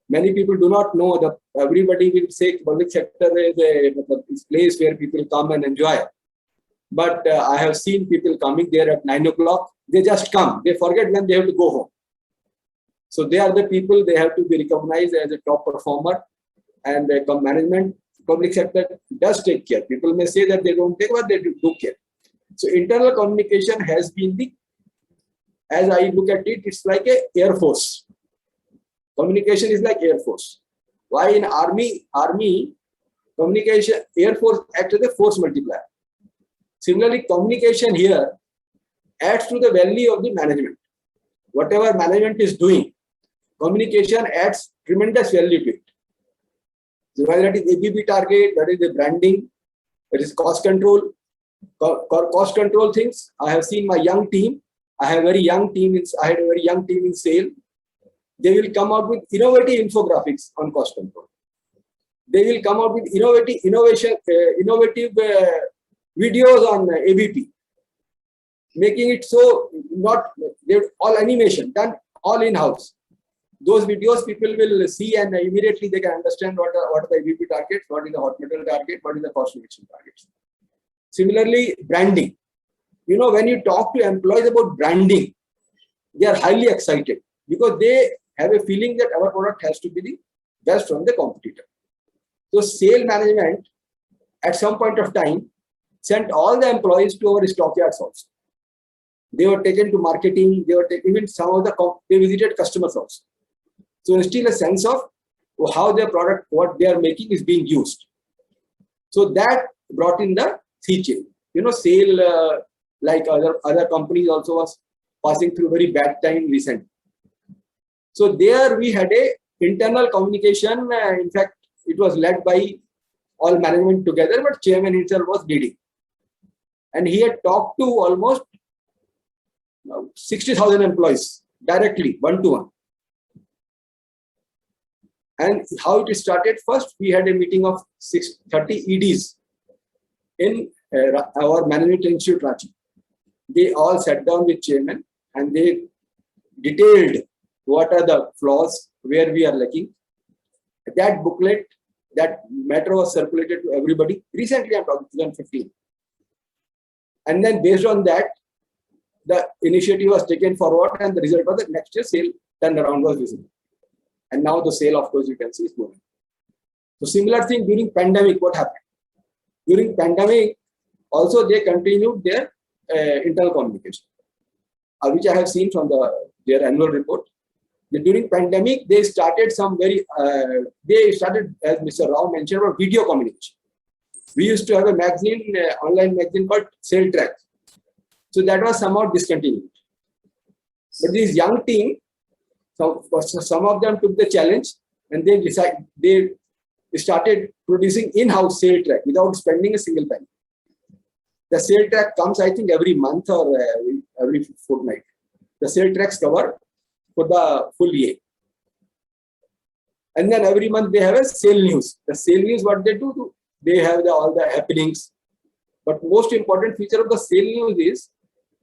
Many people do not know that everybody will say public sector is a place where people come and enjoy. But I have seen people coming there at 9 o'clock. They just come. They forget when they have to go home. So they are the people, they have to be recognized as a top performer, and management, public sector does take care. People may say that they don't take, but they do care. So internal communication has been the, as I look at it, it's like a Air Force. Communication is like Air Force. Why in army, communication, Air Force acts as a force multiplier. Similarly, communication here adds to the value of the management. Whatever management is doing, communication adds tremendous value to it. So whether it is ABB target, that is the branding, that is cost control. Cost control things. I have seen my young team. I had a very young team in sale. They will come out with innovative infographics on cost control. They will come out with innovative videos on ABP, making it so not all animation done all in-house. Those videos people will see and immediately they can understand what are the ABP targets, what is the hot metal target, what is the cost reduction targets. Similarly, branding. You know, when you talk to employees about branding, they are highly excited because they have a feeling that our product has to be the best from the competitor. So sale management at some point of time sent all the employees to our stockyards also. They were taken to marketing, they were even some of they visited customers also. So still a sense of how their product, what they are making is being used. So that brought in the sea change. You know, sale like other companies also was passing through very bad time recently. So there we had a internal communication. In fact, it was led by all management together, but chairman himself was leading. And he had talked to almost 60,000 employees directly, one-to-one. And how it started, first we had a meeting of 30 EDs in our management institute, Ranchi. They all sat down with chairman and they detailed what are the flaws, where we are lacking. That booklet, that matter was circulated to everybody. Recently, I'm talking 2015. And then based on that, the initiative was taken forward and the result of the next year sale turnaround was visible. And now the sale, of course, you can see is moving. So similar thing during pandemic, what happened? During pandemic, also they continued their internal communication, which I have seen from their annual report. During pandemic, they started some very, as Mr. Rao mentioned, about video communication. We used to have a magazine, online magazine called Sale Track. So that was somehow discontinued. But this young team, some of them took the challenge and they started producing in-house sale track without spending a single penny. The sale track comes, I think, every month or every fortnight. The sale tracks cover for the full year. And then every month they have a sale news. The sale news, what they do, they have all the happenings. But most important feature of the sale news is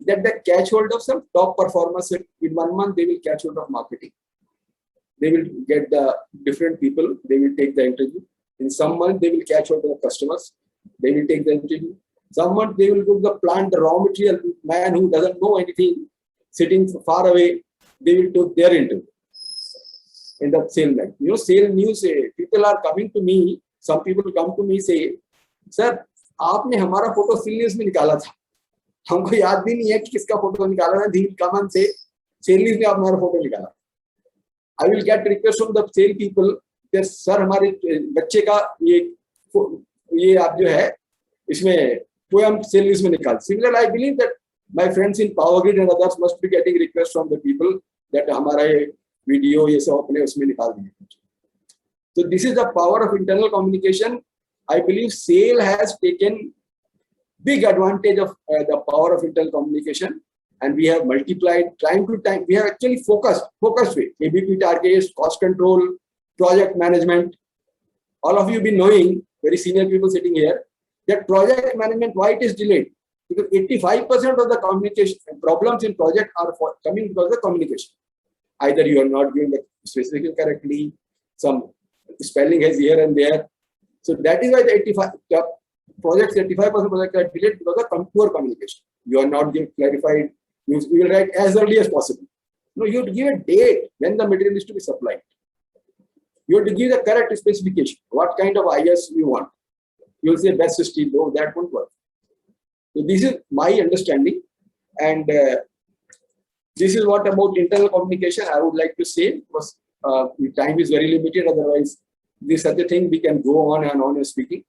that they catch hold of some top performers. In 1 month, they will catch hold of marketing. They will get the different people. They will take the interview. In some month, they will catch hold of the customers. They will take the interview. Some month, they will go to the plant, the raw material man who doesn't know anything, sitting far away. They will take their interview in the sale night. You know, sale news, people are coming to me. Some people come to me say, "Sir, आपने हमारा photo cell news में निकाला था. हमको याद भी नहीं है कि किसका फोटो निकाला था. धीरे कमन से सेल न्यूज में आप हमारा फोटो निकाला." I will get request from the sale people that sir हमारे बच्चे का ये आप जो है इसमें poem सेल न्यूज में निकाल. Similarly, I believe that my friends in Power Grid and others must be getting requests from the people that हमारा ये वीडियो ये सब अपने उसमें निकाल दिए. So this is the power of internal communication. I believe sale has taken big advantage of the power of internal communication, and we have multiplied time to time. We have actually focused way. ABP targets, cost control, project management. All of you have been knowing, very senior people sitting here, that project management, why it is delayed? Because 85% of the communication problems in project are coming because of the communication. Either you are not giving the specification correctly, some spelling is here and there. So that is why the 85% projects are delayed because of poor communication. You are not giving clarified. You will write as early as possible. No, you have to give a date when the material is to be supplied. You have to give the correct specification. What kind of IS you want? You will say best steel. No, that won't work. So this is my understanding, and this is what about internal communication I would like to say, because the time is very limited. Otherwise, this is such a thing we can go on and on speaking.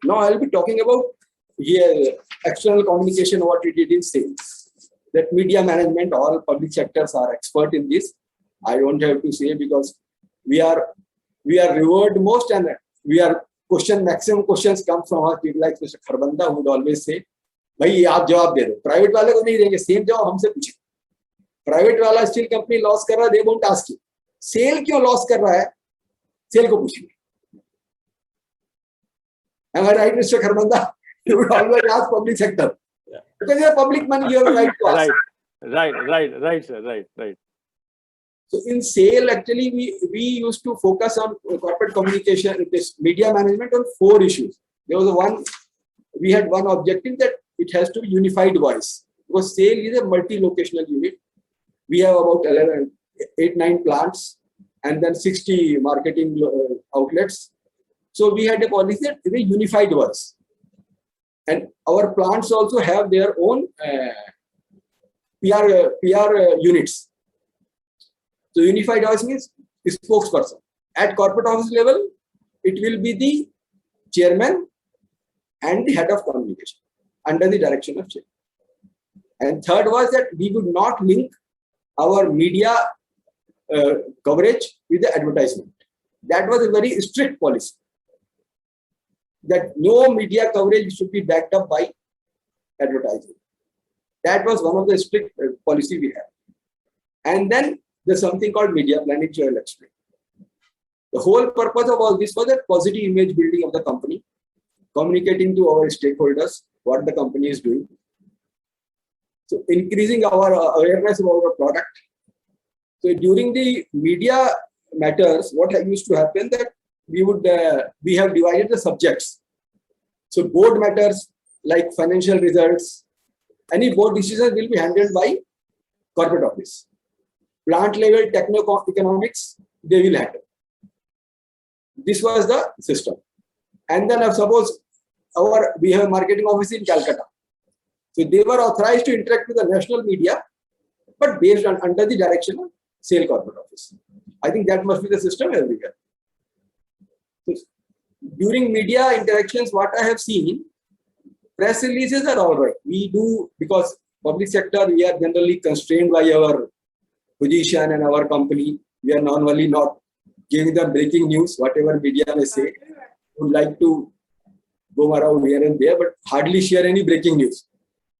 Now I will be talking about here external communication, what we did in sales. That media management, all public sectors are expert in this. I don't have to say, because we are revered most, and we are maximum questions come from our people like Mr. Kharbanda, who would always say, भाई आप जवाब दे दो, private वाले को नहीं देंगे, same जवाब हमसे पूछे. प्राइवेट वाला स्टील कंपनी लॉस कर रहा है, they won't ask you. Sell क्यों लॉस कर रहा है, सेल को पूछेंगे. Am I right, Mr. Kharbanda? You would always ask public sector. Yeah. Because you have public money, you have a right to ask. Right, sir. Right. So in sale, actually, we used to focus on corporate communication, this media management on 4 issues. There was we had one objective that it has to be unified voice, because sale is a multi-locational unit. We have about 8-9 plants and then 60 marketing outlets. So we had a policy that is a unified voice. And our plants also have their own PR units. So unified voice means spokesperson. At corporate office level, it will be the chairman and the head of communication under the direction of chairman. And third was that we would not link our media coverage with the advertisement. That was a very strict policy, that no media coverage should be backed up by advertising. That was one of the strict policy we have. And then there's something called media planning, which I will explain. The whole purpose of all this was a positive image building of the company, communicating to our stakeholders what the company is doing. So increasing our awareness about our product. So during the media matters, what used to happen that we have divided the subjects. So board matters like financial results, any board decisions will be handled by corporate office. Plant level techno-economics, they will handle. This was the system. And then suppose we have a marketing office in Calcutta. So they were authorized to interact with the national media, but based on under the direction of sale corporate office. I think that must be the system everywhere. So during media interactions, what I have seen, press releases are all right. We do, because public sector, we are generally constrained by our position and our company. We are normally not giving them breaking news, whatever media may say. We would like to go around here and there, but hardly share any breaking news.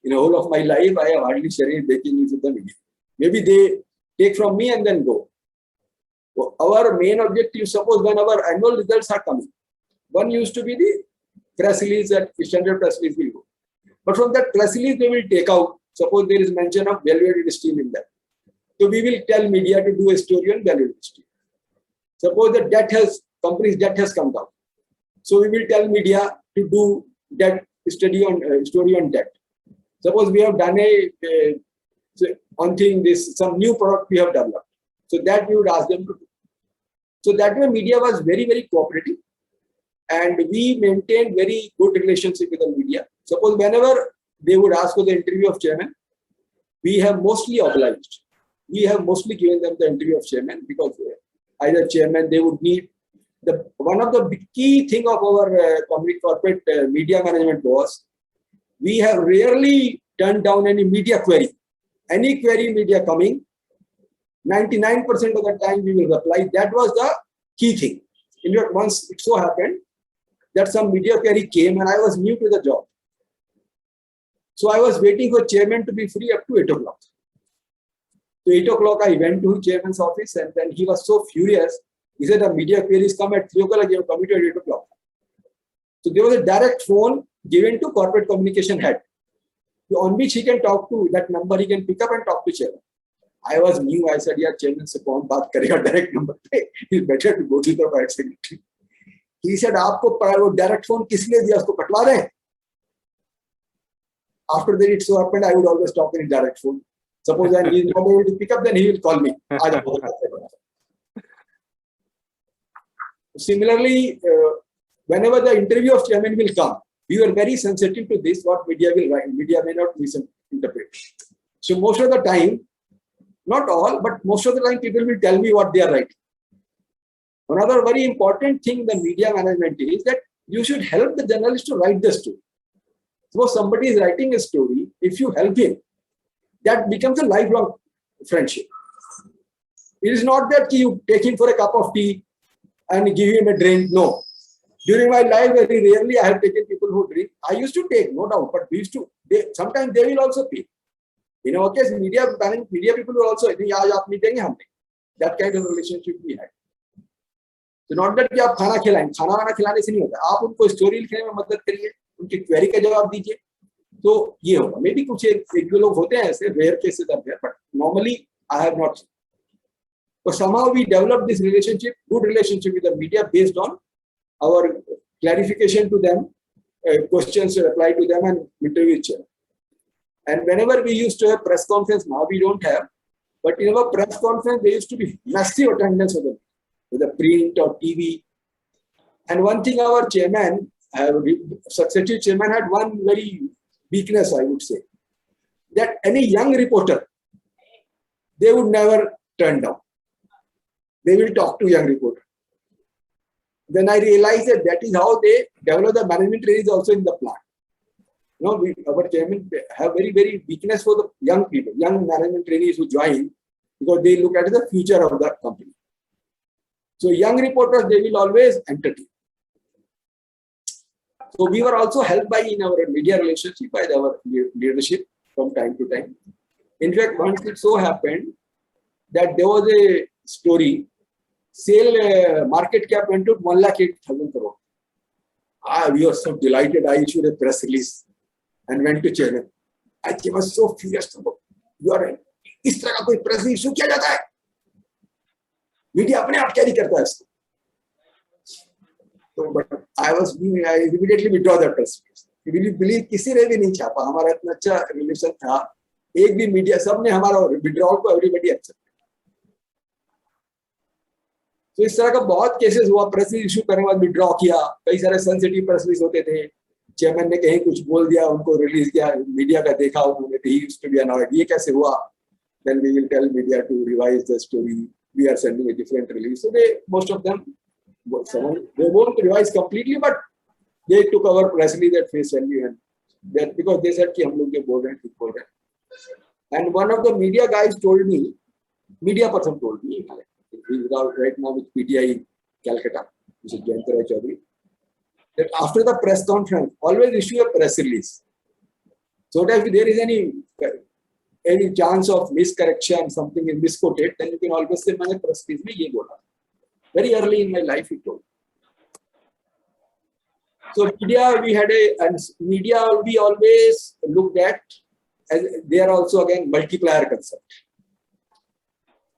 In the whole of my life, I have hardly shared any breaking news with the media. Maybe they take from me and then go. So our main objective, suppose when our annual results are coming, one used to be the press release, that standard press release will go. But from that press release, they will take out, suppose there is mention of value-added steel in that. So we will tell media to do a story on value-added steel. Suppose the company's debt has come down. So we will tell media to do debt story on debt. Suppose we have done some new product we have developed. So that we would ask them to do. So that way media was very, very cooperative. And we maintained very good relationship with the media. Suppose whenever they would ask for the interview of chairman, we have mostly obliged. We have mostly given them the interview of chairman, because either chairman, they would need one of the key thing of our corporate media management was, we have rarely turned down any media query. Any query media coming, 99% of the time we will reply. That was the key thing. In fact, once it so happened that some media query came and I was new to the job. So I was waiting for chairman to be free up to 8 o'clock. So 8 o'clock I went to chairman's office, and then he was so furious. He said, the media queries come at 3 o'clock, you have come at 8 o'clock. So there was a direct phone given to corporate communication head, on which he can talk to that number, he can pick up and talk to chairman. I was new. I said, "Yeah, chairman से कौन बात करेगा direct number पे? It's better to go to the private secretary." He said, "आपको direct phone किसने दिया? उसको कटवा दें." After that, it so happened I would always talk in direct phone. Suppose when he is not able to pick up, then he will call me. Similarly, whenever the interview of chairman will come, we were very sensitive to this, what media will write. Media may not misinterpret. So most of the time, not all, but most of the time, people will tell me what they are writing. Another very important thing in the media management is that you should help the journalist to write the story. Suppose somebody is writing a story, if you help him, that becomes a lifelong friendship. It is not that you take him for a cup of tea and give him a drink. No. During my life, very rarely I have taken people who drink. I used to take, no doubt, but we used to, sometimes they will also pay. In our case, media people will also, that kind of relationship we had. So not that आप खाना खिलाएं, खाना वाना खिलाने से नहीं होता, आप उनको स्टोरी लिखने में मदद करिए, उनकी क्वेरी का जवाब दीजिए, तो ये होगा. मे बी कुछ एक दो लोग होते हैं ऐसे, rare cases are there, but normally I have not. So somehow we developed this relationship, good relationship with the media based on our clarification to them, questions reply to them, and interview chair. And whenever we used to have press conference, now we don't have, but in our press conference there used to be massive attendance of them, with the print or TV. And one thing, our chairman, successive chairman, had one very weakness, I would say, that any young reporter, they would never turn down. They will talk to young reporter. Then I realized that is how they develop the management trainees also in the plant. You know, our chairman have very, very weakness for the young people, young management trainees who join, because they look at the future of the company. So young reporters, they will always entertain. So we were also helped by in our media relationship by our leadership from time to time. In fact, once it so happened that there was a story, sale market cap went to 1,08,000 crore. We were so delighted. I issued a press release and went to chairman. I was so furious. You are इस तरह का कोई press release issue किया जाता है? Media अपने आप carry करता है इसको. So, but I immediately withdraw that press release. Will you believe किसी ने भी नहीं छापा. हमारा इतना अच्छा relation था. एक भी media, सबने हमारा withdrawal को everybody accept. तो इस तरह का बहुत केसेस हुआ. प्रेस इशू करने के बाद विड्रॉ किया. कई सारे सेंसिटिव प्रेस रिलीज होते थे. चेयरमैन ने कहीं कुछ बोल दिया, उनको रिलीज किया, मीडिया का देखा उन्होंने, he used to be annoyed. ये कैसे हुआ? Then we will tell media to revise the story. We are sending a different release. So most of them, they won't revise completely, but they took our press release at face value, and that because they said कि हम लोग ये बोल रहे हैं, ठीक बोल रहे हैं. And one of the media guys told me, media person told me, he's right now with PTI Calcutta, which is Jayantara Chaudhary, that after the press conference, always issue a press release. So that if there is any chance of miscorrection, something is misquoted, then you can always say, "मैंने press release में ये बोला." Very early in my life, he told. So media, we always looked at as they are also again multiplier concept.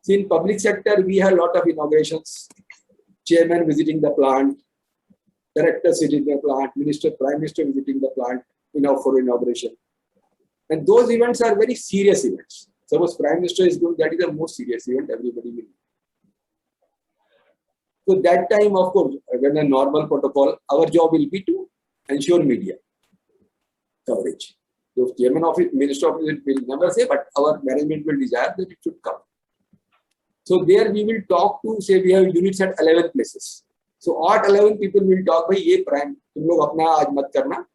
See, in public sector, we have a lot of inaugurations, chairman visiting the plant, director visiting the plant, minister, prime minister visiting the plant, for inauguration. And those events are very serious events. Suppose prime minister is doing, that is the most serious event everybody will. So that time, of course, when a normal protocol, our job will be to ensure media coverage. So chairman of it, minister of it will never say, but our management will desire that it should come. So there we will talk to, say we have units at 11 places. So all 11 people will talk, by ye prime, tum log apna aaj mat karna,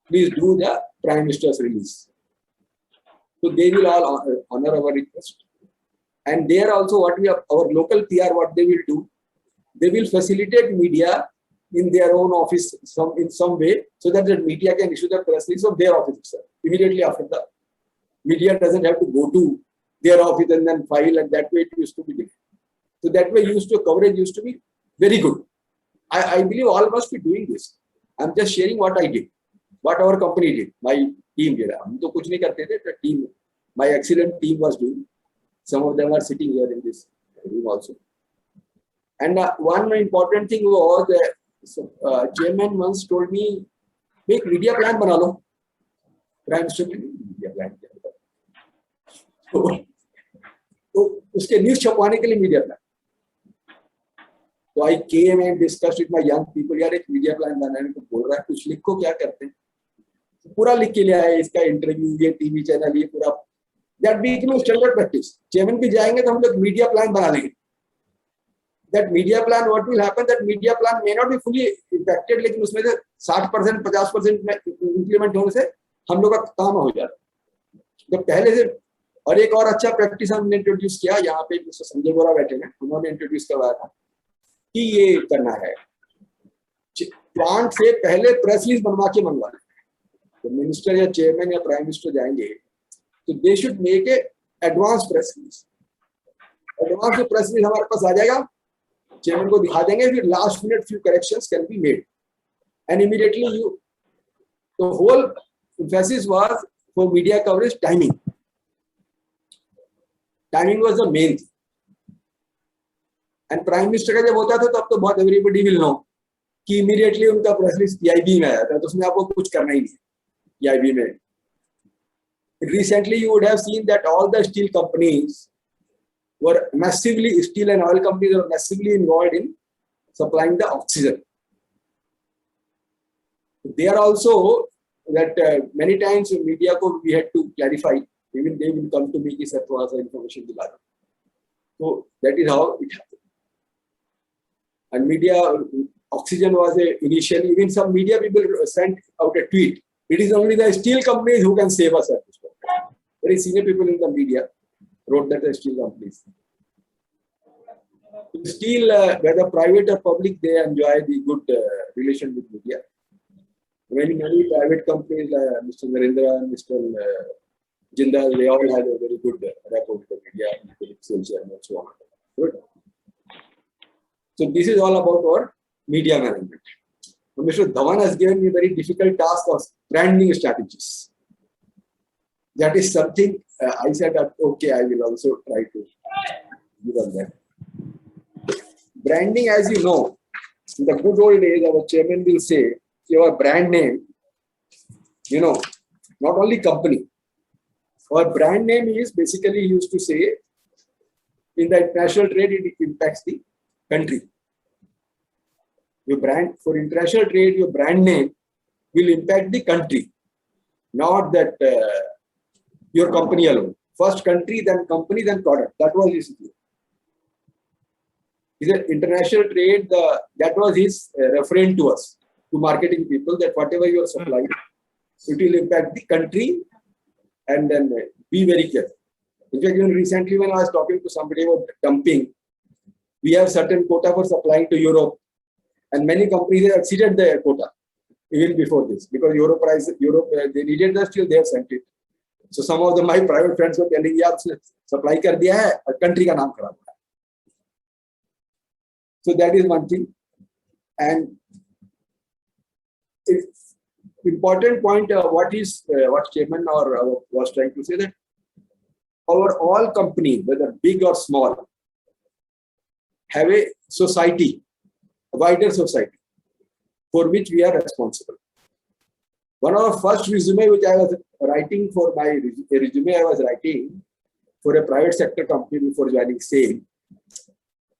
please do the prime minister's release. So they will all honor our request. And there also what our local PR, what they will do, they will facilitate media in their own office in some way, so that the media can issue the press release of their office itself. Immediately after the media doesn't have to go to their office and then file, and that way it used to be. So that way coverage used to be very good. I believe all must be doing this. I'm just sharing what I did, what our company did, my team did. हम तो कुछ नहीं करते थे, the team, my excellent team was doing. Some of them are sitting here in this room also. And one important thing was that chairman once told me, make media plan bana lo. Prime Minister media plan. तो उसके news छपवाने के लिए media plan. तो I came and discussed with my young people, यार एक media plan बनाने को बोल रहा है, कुछ लिखो, क्या करते हैं. पूरा लिख के ले आए, इसका इंटरव्यू, ये टीवी चैनल, ये पूरा. That become standard practice. Chairman भी जाएंगे तो हम लोग मीडिया प्लान बना लेंगे. That media plan, what will happen, that media plan may not be fully affected, लेकिन उसमें से 60% 50% में इंप्लीमेंट होने से हम लोग का काम हो जाता है. तो पहले से. और एक और अच्छा प्रैक्टिस हमने इंट्रोड्यूस किया, यहाँ पे मिस्टर संजय बोरा बैठे हैं, उन्होंने इंट्रोड्यूस करवाया था कि ये करना है, प्लांट से पहले प्रेस रिलीज बनवा के मंगवाना है. तो मिनिस्टर या चेयरमैन या प्राइम मिनिस्टर जाएंगे तो they should make a advance press release. Advance जो प्रेस रिलीज हमारे पास आ जाएगा, चेयरमैन को दिखा देंगे, फिर last minute few corrections can be made and immediately you. तो whole emphasis was for media coverage timing. Timing was the main thing. And prime minister का जब होता था तो अब तो बहुत एवरीबॉडी विल नो कि इमीडिएटली उनका प्रेस रिलीज पीआईबी में आया था, तो उसमें आपको कुछ करना ही नहीं पीआईबी में. Recently you would have seen that all the steel companies were massively, steel and oil companies were massively involved in supplying the oxygen. They are also that many times in media ko we had to clarify, even they will come to me ki sir thoda sa information dila do. So that is how it happened. And media, oxygen was initially, even some media people sent out a tweet. It is only the steel companies who can save us at this point. Very senior people in the media wrote that the steel companies. Steel, whether private or public, they enjoy the good relation with media. Many private companies, Mr. Narendra and Mr. Jindal, they all have a very good rapport with the media, and so on. Good. So this is all about our media management. So Mr. Dhawan has given me a very difficult task of branding strategies. That is something I said that okay, I will also try to give on that. Branding, as you know, in the good old days, our chairman will say, your brand name, you know, not only company. Our brand name is basically used to say, in the international trade, it impacts the country. Your brand, for international trade, your brand name will impact the country, not that your company alone. First country, then company, then product. That was his view. He said international trade, that was his referring to us, to marketing people, that whatever you are supplying, it will impact the country, and then be very careful. In fact, even recently when I was talking to somebody about dumping, we have certain quota for supplying to Europe, and many companies have exceeded their quota even before this, because Europe, they needed the steel, they have sent it. So some of my private friends were telling, yeah, supply kar diya hai, aur country ka naam kharab hai. So that is one thing. And it's important point, what chairman was trying to say, that our all companies, whether big or small, have a society, a wider society, for which we are responsible. One of the first resume which I was writing for my resume, I was writing for a private sector company before joining SAIL.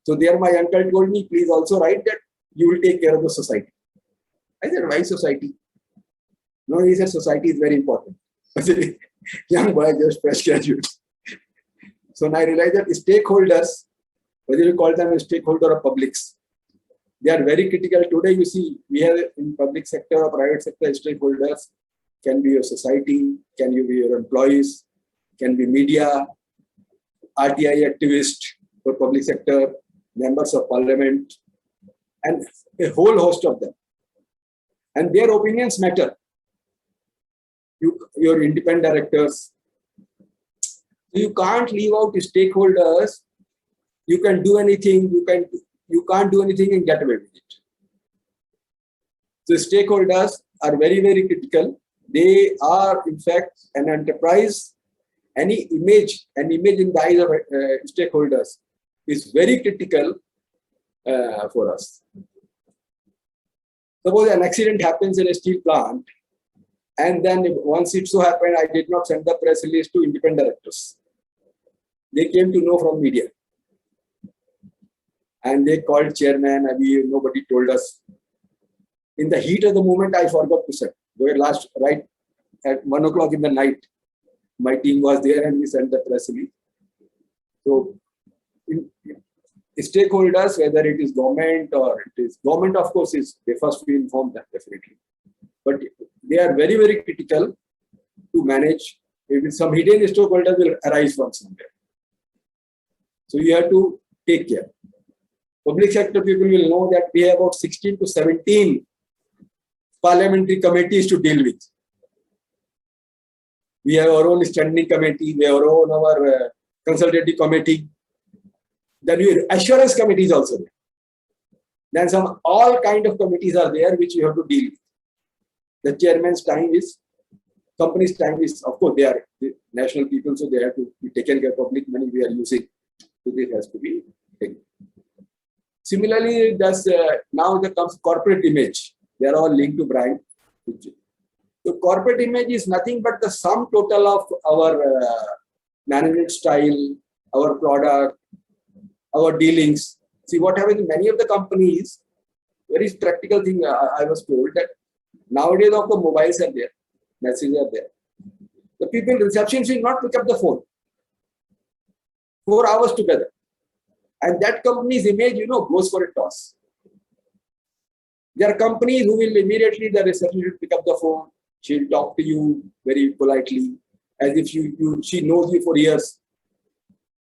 So there my uncle told me, please also write that you will take care of the society. I said, why society? No, he said, society is very important. I said, young boy, just fresh graduate. So now I realized that stakeholders, whether you call them a stakeholder or publics, they are very critical. Today, you see, we have in public sector or private sector stakeholders, can be your society, can you be your employees, can be media, RTI activists for public sector, members of parliament, and a whole host of them. And their opinions matter. Your independent directors. You can't leave out stakeholders. You can do anything, you can't do anything and get away with it. So stakeholders are very, very critical. They are, in fact, an enterprise an image in the eyes of stakeholders is very critical for us. Suppose an accident happens in a steel plant, and then once it so happened, I did not send the press release to independent directors. They came to know from media. And they called chairman, and nobody told us. In the heat of the moment, I forgot to send. Right at 1 o'clock in the night, my team was there and we sent the press release. So, stakeholders, whether it is government or it is government, of course, they first we inform them definitely. But they are very, very critical to manage. If some hidden stakeholders will arise from somewhere. So you have to take care. Public sector people will know that we have about 16 to 17 parliamentary committees to deal with. We have our own standing committee, we have our consultative committee. Then we have assurance committees also there. Then all kind of committees are there which you have to deal with. The chairman's time is, company's time is, of course, they are the national people, so they have to be taken care of public money we are using. So this has to be taken. Similarly, now there comes corporate image. They are all linked to brand. So corporate image is nothing but the sum total of our management style, our product, our dealings. See what happens in many of the companies, very practical thing I was told that nowadays of the mobiles are there, messages are there. The people reception will not pick up the phone. 4 hours together. And that company's image, goes for a toss. There are companies who will immediately, the receptionist will pick up the phone. She'll talk to you very politely, as if she knows you for years.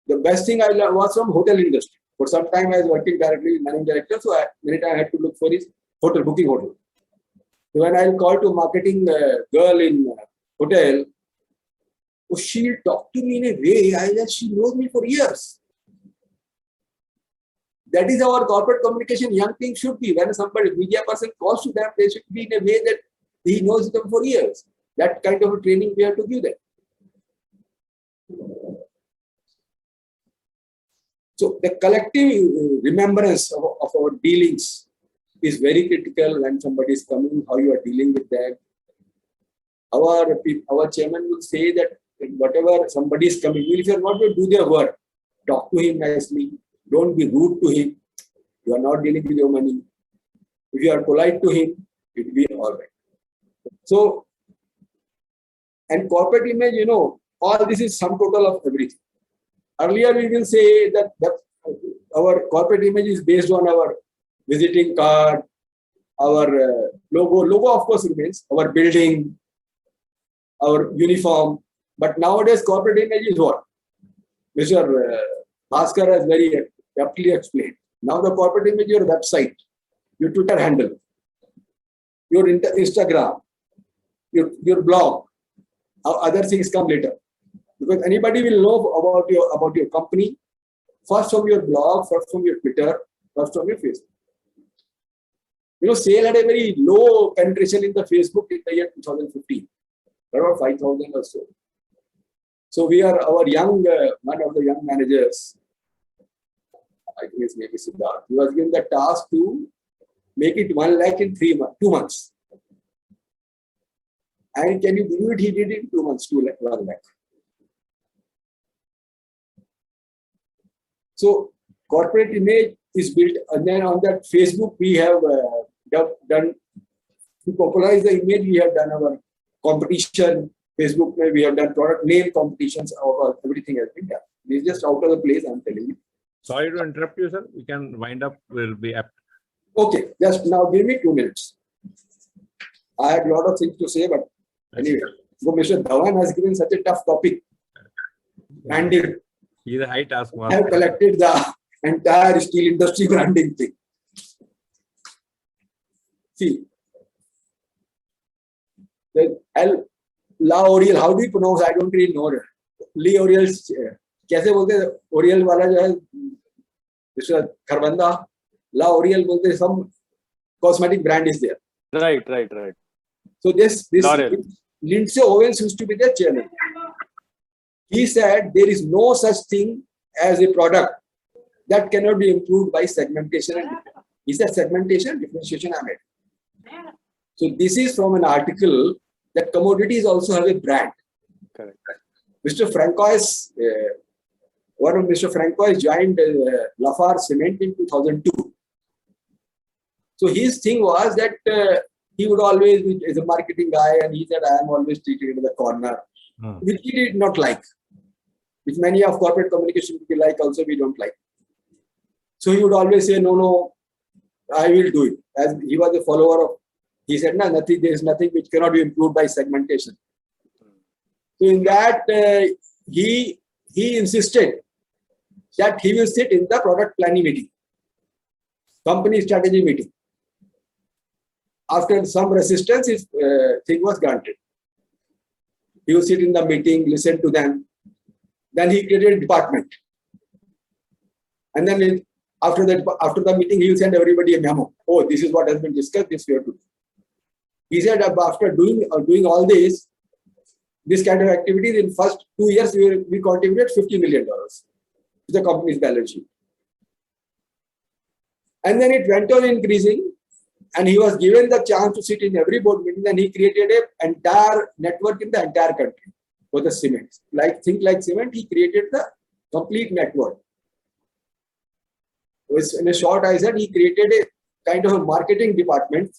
The best thing I learned was from hotel industry. For some time I was working directly with managing director, so many times I had to look for his booking hotel. So when I'll call to marketing girl in hotel, she'll talk to me in a way that she knows me for years. That is our corporate communication young thing should be. When somebody, media person calls to them, they should be in a way that he knows them for years. That kind of a training we have to give them. So the collective remembrance of our dealings is very critical when somebody is coming, how you are dealing with them. Our chairman will say that whatever somebody is coming, if you are not going to do their work, talk to him nicely. Don't be rude to him. You are not dealing with your money. If you are polite to him, it will be all right. So, and corporate image, all this is sum total of everything. Earlier, we will say that our corporate image is based on our visiting card, our logo. Logo, of course, remains, our building, our uniform. But nowadays, corporate image is what? Mr. Bhaskar has very aptly explained. Now the corporate image, your website, your Twitter handle, your Instagram, your blog. Other things come later. Because anybody will know about your company first from your blog, first from your Twitter, first from your Facebook. SAIL had a very low penetration in the Facebook in the year 2015, around 5,000 or so. So we are one of the young managers, I think his name is Singhal. He was given the task to make it 1 lakh in 2 months. And can you believe it? He did it in 2 months, 1 lakh. So corporate image is built, and then on that Facebook we have done to popularize the image. We have done our competition. Facebook, we have done product name competitions. Everything has been done. This is just out of the place. I'm telling you. Sorry to interrupt you, sir. We can wind up. We'll be apt. Okay, just now give me 2 minutes. I had a lot of things to say, but anyway, so Mr. Dhawan has given such a tough topic, and he's a high taskmaster. I have collected the entire steel industry branding thing. See, L'Oreal, how do you pronounce? I don't really know. L'Oreal, कैसे बोलते हैं? L'Oreal वाला जो है, Mr. Kharbanda, L'Oreal बोलते हैं, some cosmetic brand is there. Right. So this Lindsay Owens used to be their chairman. He said there is no such thing as a product that cannot be improved by segmentation. He said segmentation, differentiation are made. So this is from an article that commodities also have a brand. Correct. Mr. Francois, one of Mr. Francois joined Lafarge Cement in 2002. So his thing was that he would always be as a marketing guy, and he said, I am always treated in the corner, which he did not like, which many of corporate communication people like also we don't like. So he would always say, no, I will do it. As he was a follower of, he said, no, nothing, there is nothing which cannot be improved by segmentation. So in that, he insisted that he will sit in the product planning meeting, company strategy meeting. After some resistance, his thing was granted. He will sit in the meeting, listen to them. Then he created a department. And then after the meeting, he will send everybody a memo. Oh, this is what has been discussed, this we have to do. He said after doing all this kind of activities, in first 2 years, we contributed $50 million to the company's balance sheet. And then it went on increasing, and he was given the chance to sit in every board meeting, and he created an entire network in the entire country for the cement. Think like cement, he created the complete network. In a short, I said he created a kind of a marketing department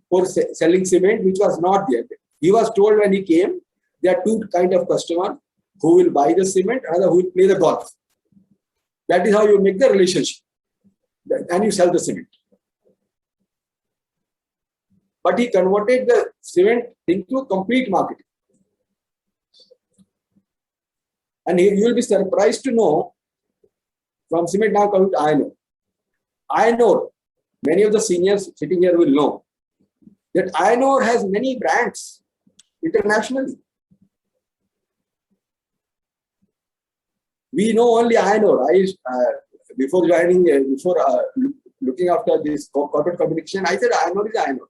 for selling cement, which was not there. He was told when he came, there are two kinds of customers who will buy the cement, another who will play the golf. That is how you make the relationship. And you sell the cement. But he converted the cement into complete marketing. And you will be surprised to know, from cement now coming to iron ore. Iron ore, many of the seniors sitting here will know that iron ore has many brands internationally. We know only iron ore. Before joining, looking after this corporate communication, I said iron ore is iron ore.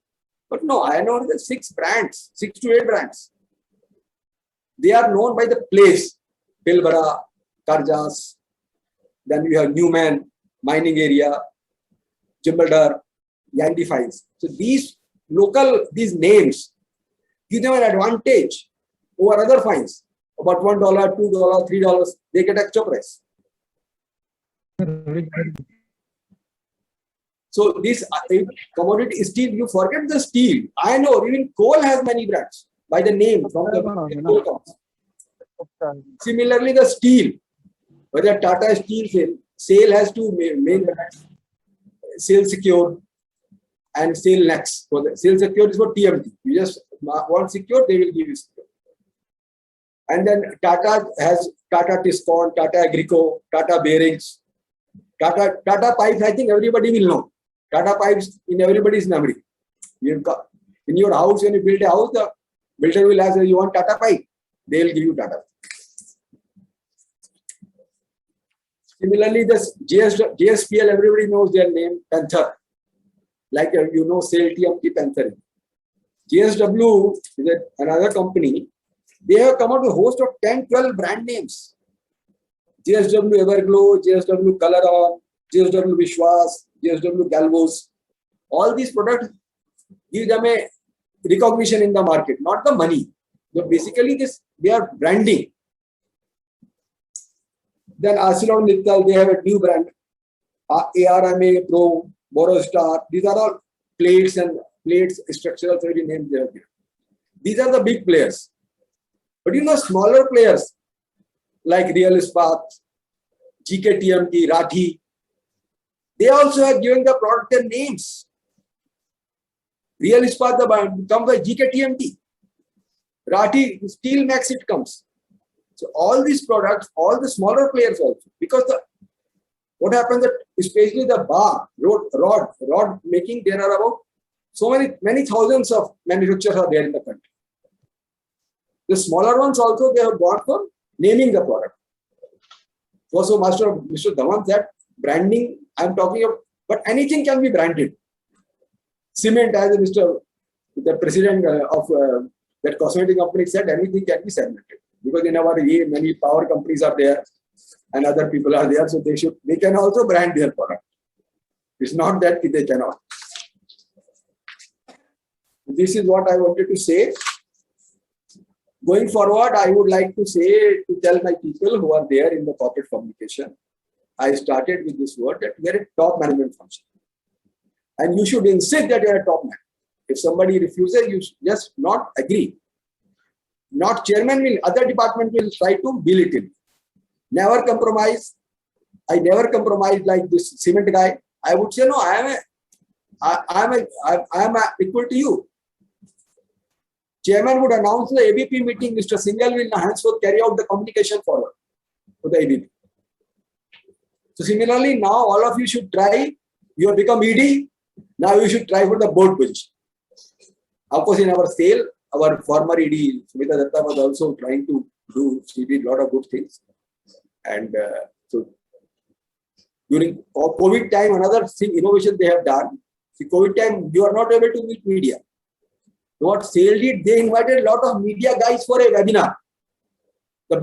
But no, iron ore is 6 brands, 6 to 8 brands. They are known by the place. Pilbara, Karjas, then we have Newman, mining area, Jimbledar, Yandy Fines. So these names give them an advantage over other fines. About $1, $2, $3, they get extra price. So this commodity steel, you forget the steel. I know even coal has many brands by the name from the coal comes. Similarly, the steel, whether Tata Steel SAIL has two main brands, SAIL Secure and SAIL Next. So the SAIL Secure is for TMT. You just want secure, they will give you secure. And then Tata has Tata Tiscon, Tata Agrico, Tata Bearings, Tata Pipes. I think everybody will know. Tata Pipes in everybody's memory. In your house, when you build a house, the builder will ask, you want Tata Pipe? They will give you Tata. Similarly, this JSPL, everybody knows their name, Panther. Like you know, SAIL TMT, Panther. JSW is another company. They have come out with a host of 10, 12 brand names. JSW Everglow, JSW Coloron, JSW Vishwas, JSW Galvos. All these products give them a recognition in the market, not the money. But basically, they are branding. Then ArcelorMittal, they have a new brand, ARMA Pro, Borostar. These are all plates structural names they have given. These are the big players. But you know, smaller players like Real Ispat, GKTMT, Rathi, they also have given the product their names. Real Ispat, the brand comes by GKTMT. Rathi, Steel Max, it comes. So all these products, all the smaller players also, because what happens that especially the bar, rod making, there are about so many thousands of manufacturers are there in the country. The smaller ones also, they have gone for naming the product. Also, Mr. Dhawan said, branding, I'm talking of, but anything can be branded. Cement, as the president of that cosmetic company said, anything can be segmented. because in our way, many power companies are there and other people are there, so they can also brand their product. It's not that they cannot. This is what I wanted to say. Going forward, I would like to tell my people who are there in the corporate communication, I started with this word that we are a top management function. And you should insist that you are a top man. If somebody refuses, you just not agree. Not chairman will, other department will try to belittle. Never compromise. I never compromise like this cement guy. I would say, no, I am equal to you. Chairman would announce the ABP meeting, Mr. Singhal will henceforth carry out the communication forward to the ABP. So similarly, now all of you should try, you have become ED, now you should try for the board position. Of course, in our sale, our former ED, Smita Datta, was also trying to do, she did a lot of good things. And so during COVID time, another thing, innovation they have done, see, COVID time, you are not able to meet media. What sale did, they invited a lot of media guys for a webinar. The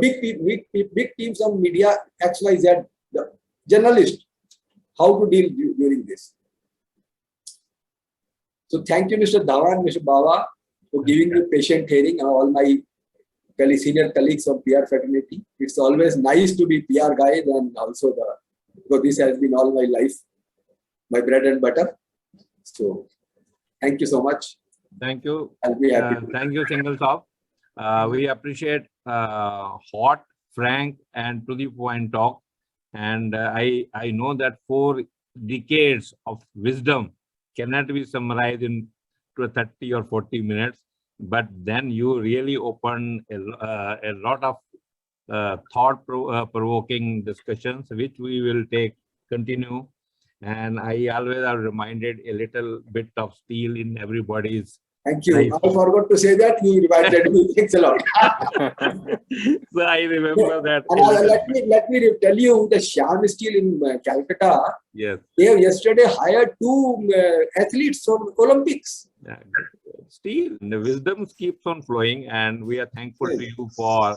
big teams of media, XYZ, the journalists, how to deal during this. So thank you, Mr. Dhawan, Mr. Bawa, for giving me patient hearing, and all my senior colleagues of PR fraternity. It's always nice to be PR guys, and also because this has been all my life, my bread and butter. So thank you so much. Thank you. I'll be happy. Thank you, Singhal Saab. We appreciate hot, frank, and to the point talk. And I know that 4 decades of wisdom cannot be summarized in 30 or 40 minutes. But then you really open a lot of thought-provoking discussions, which we will continue. And I always are reminded a little bit of steel in everybody's. Thank you. I forgot to say that. You reminded me. Thanks a lot. So I remember that. Let me tell you, the Shyam Steel in Calcutta, yes, they have yesterday hired 2 athletes from Olympics. Yeah. Steel, the wisdom keeps on flowing, and we are thankful to you for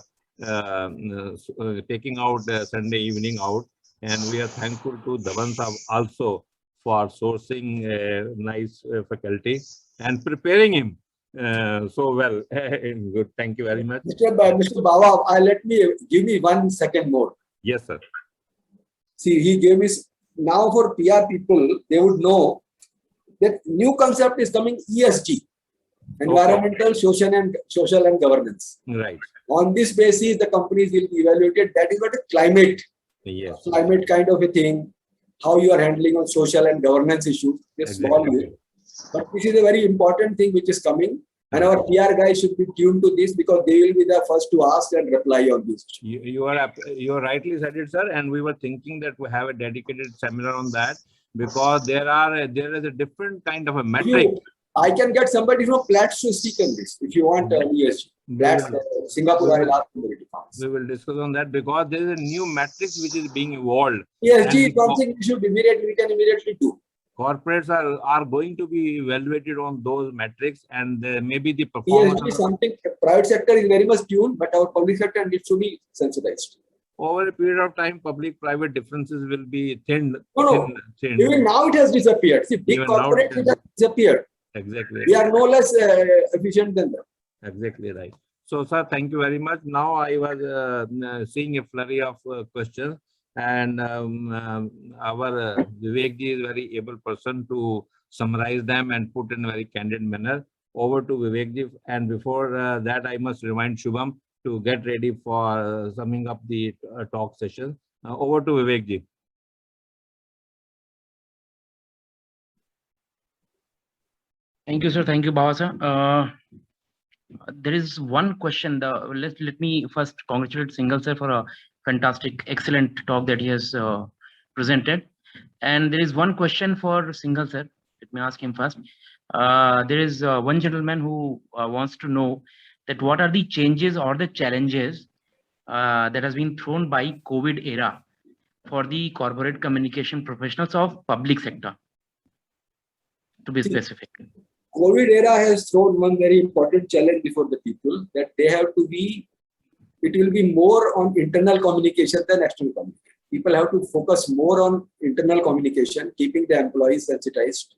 taking out Sunday evening out. And we are thankful to Dhawan Saab also for sourcing a nice faculty and preparing him so well. Good. Thank you very much. Mr. Bawa, give me 1 second more. Yes, sir. See, he gave me, now for PR people, they would know that new concept is coming, ESG, environmental, social and governance. Right. On this basis, the companies will be evaluated. That is what a climate. Yes. Climate kind of a thing, how you are handling on social and governance issues, a small way. But this is a very important thing which is coming, and our PR guys should be tuned to this because they will be the first to ask and reply on this. You are rightly said it, sir. And we were thinking that we have a dedicated seminar on that because there is a different kind of a metric. I can get somebody from Platts to speak on this if you want ESG. Platts, Singapore. We will discuss on that because there is a new matrix which is being evolved. ESG is something we can immediately do. Corporates are going to be evaluated on those metrics, and maybe the performance. ESG is something private sector is very much tuned, but our public sector needs to be sensitized. Over a period of time, public-private differences will be thinned. Even now it has disappeared. See, big corporates it has disappeared. Exactly. We are no less efficient than them. Exactly right. So, sir, thank you very much. Now I was seeing a flurry of questions, and our Vivekji is a very able person to summarize them and put in a very candid manner. Over to Vivekji. And before that, I must remind Shubham to get ready for summing up the talk session. Over to Vivekji. Thank you, sir. Thank you, Bawa sir. There is one question. Let me first congratulate Singhal sir for a fantastic, excellent talk that he has presented. And there is one question for Singhal sir. Let me ask him first. There is one gentleman who wants to know that what are the changes or the challenges that has been thrown by COVID era for the corporate communication professionals of public sector, to be specific. COVID era has thrown one very important challenge before the people, that they have to be it will be more on internal communication than external communication. People have to focus more on internal communication, keeping the employees sensitized.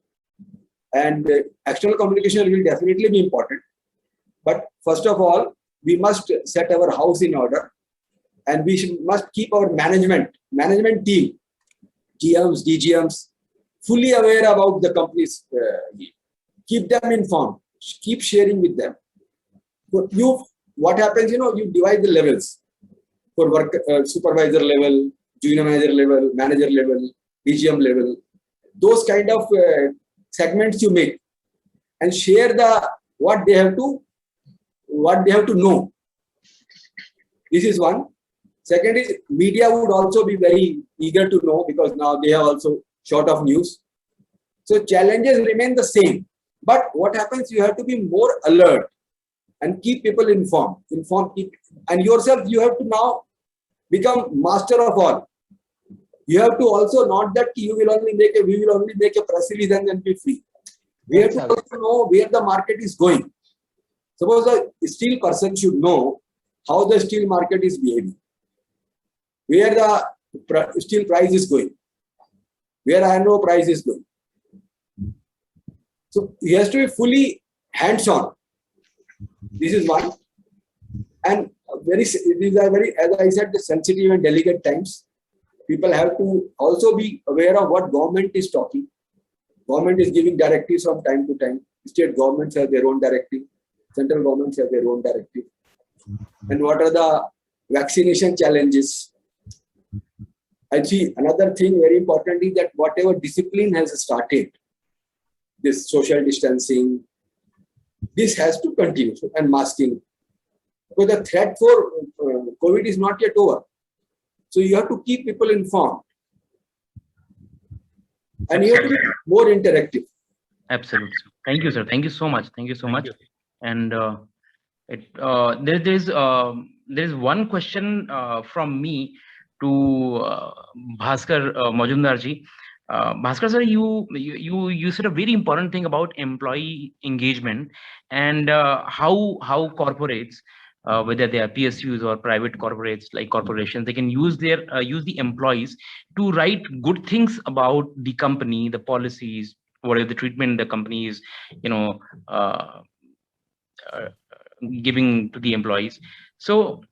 And external communication will definitely be important. But first of all, we must set our house in order, and we must keep our management team, GMs, DGMs, fully aware about the company's need. Keep them informed, keep sharing with them. What happens, you divide the levels for work, supervisor level, junior manager level, manager level, DGM level. Those kind of segments you make and share what they have to know. This is one. Second is media would also be very eager to know, because now they are also short of news. So challenges remain the same. But what happens, you have to be more alert and keep people informed. And yourself, you have to now become master of all. You have to also, not that we will only make a press release and then be free. We have to also know where the market is going. Suppose a steel person should know how the steel market is behaving, where the steel price is going, where iron ore price is going. So he has to be fully hands-on. This is one. And these are very, as I said, the sensitive and delicate times. People have to also be aware of what government is talking. Government is giving directives from time to time. State governments have their own directive. Central governments have their own directive. And what are the vaccination challenges? I see another thing very important is that whatever discipline has started, this social distancing, this has to continue, and masking. Because the threat for COVID is not yet over. So you have to keep people informed. And you have to be more interactive. Absolutely. Thank you, sir. Thank you so much. Thank you so much. And there's one question from me to Bhaskar Majumdarji. Bhaskar sir, you said a very important thing about employee engagement and how corporates, whether they are PSUs or private corporates like corporations, they can use the employees to write good things about the company, the policies, whatever the treatment the company is, giving to the employees. So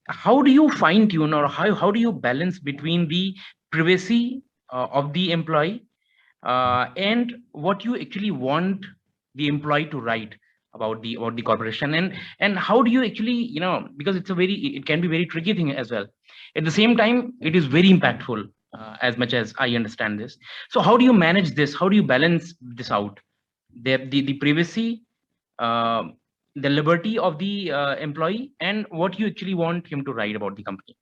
how do you fine tune, or how do you balance between the privacy of the employee and what you actually want the employee to write about the corporation, and how do you actually, because it can be very tricky thing as well. At the same time, it is very impactful, as much as I understand this. So how do you manage this? How do you balance this out? The privacy, the liberty of the employee, and what you actually want him to write about the company.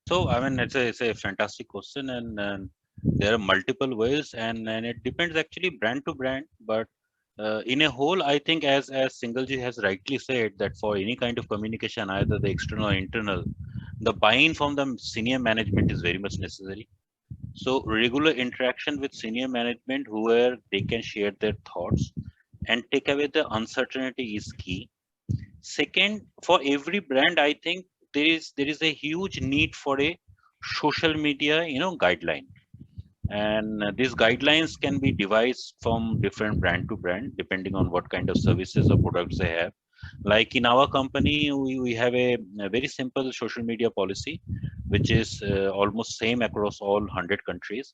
So I mean, it's a fantastic question, and there are multiple ways, and it depends actually brand to brand. But in a whole, I think as Singhalji has rightly said, that for any kind of communication, either the external or internal, the buy-in from the senior management is very much necessary. So regular interaction with senior management, where they can share their thoughts and take away the uncertainty, is key. Second, for every brand, I think there is a huge need for a social media, guideline. And these guidelines can be devised from different brand to brand, depending on what kind of services or products they have. Like in our company, we have a very simple social media policy, which is almost same across all 100 countries,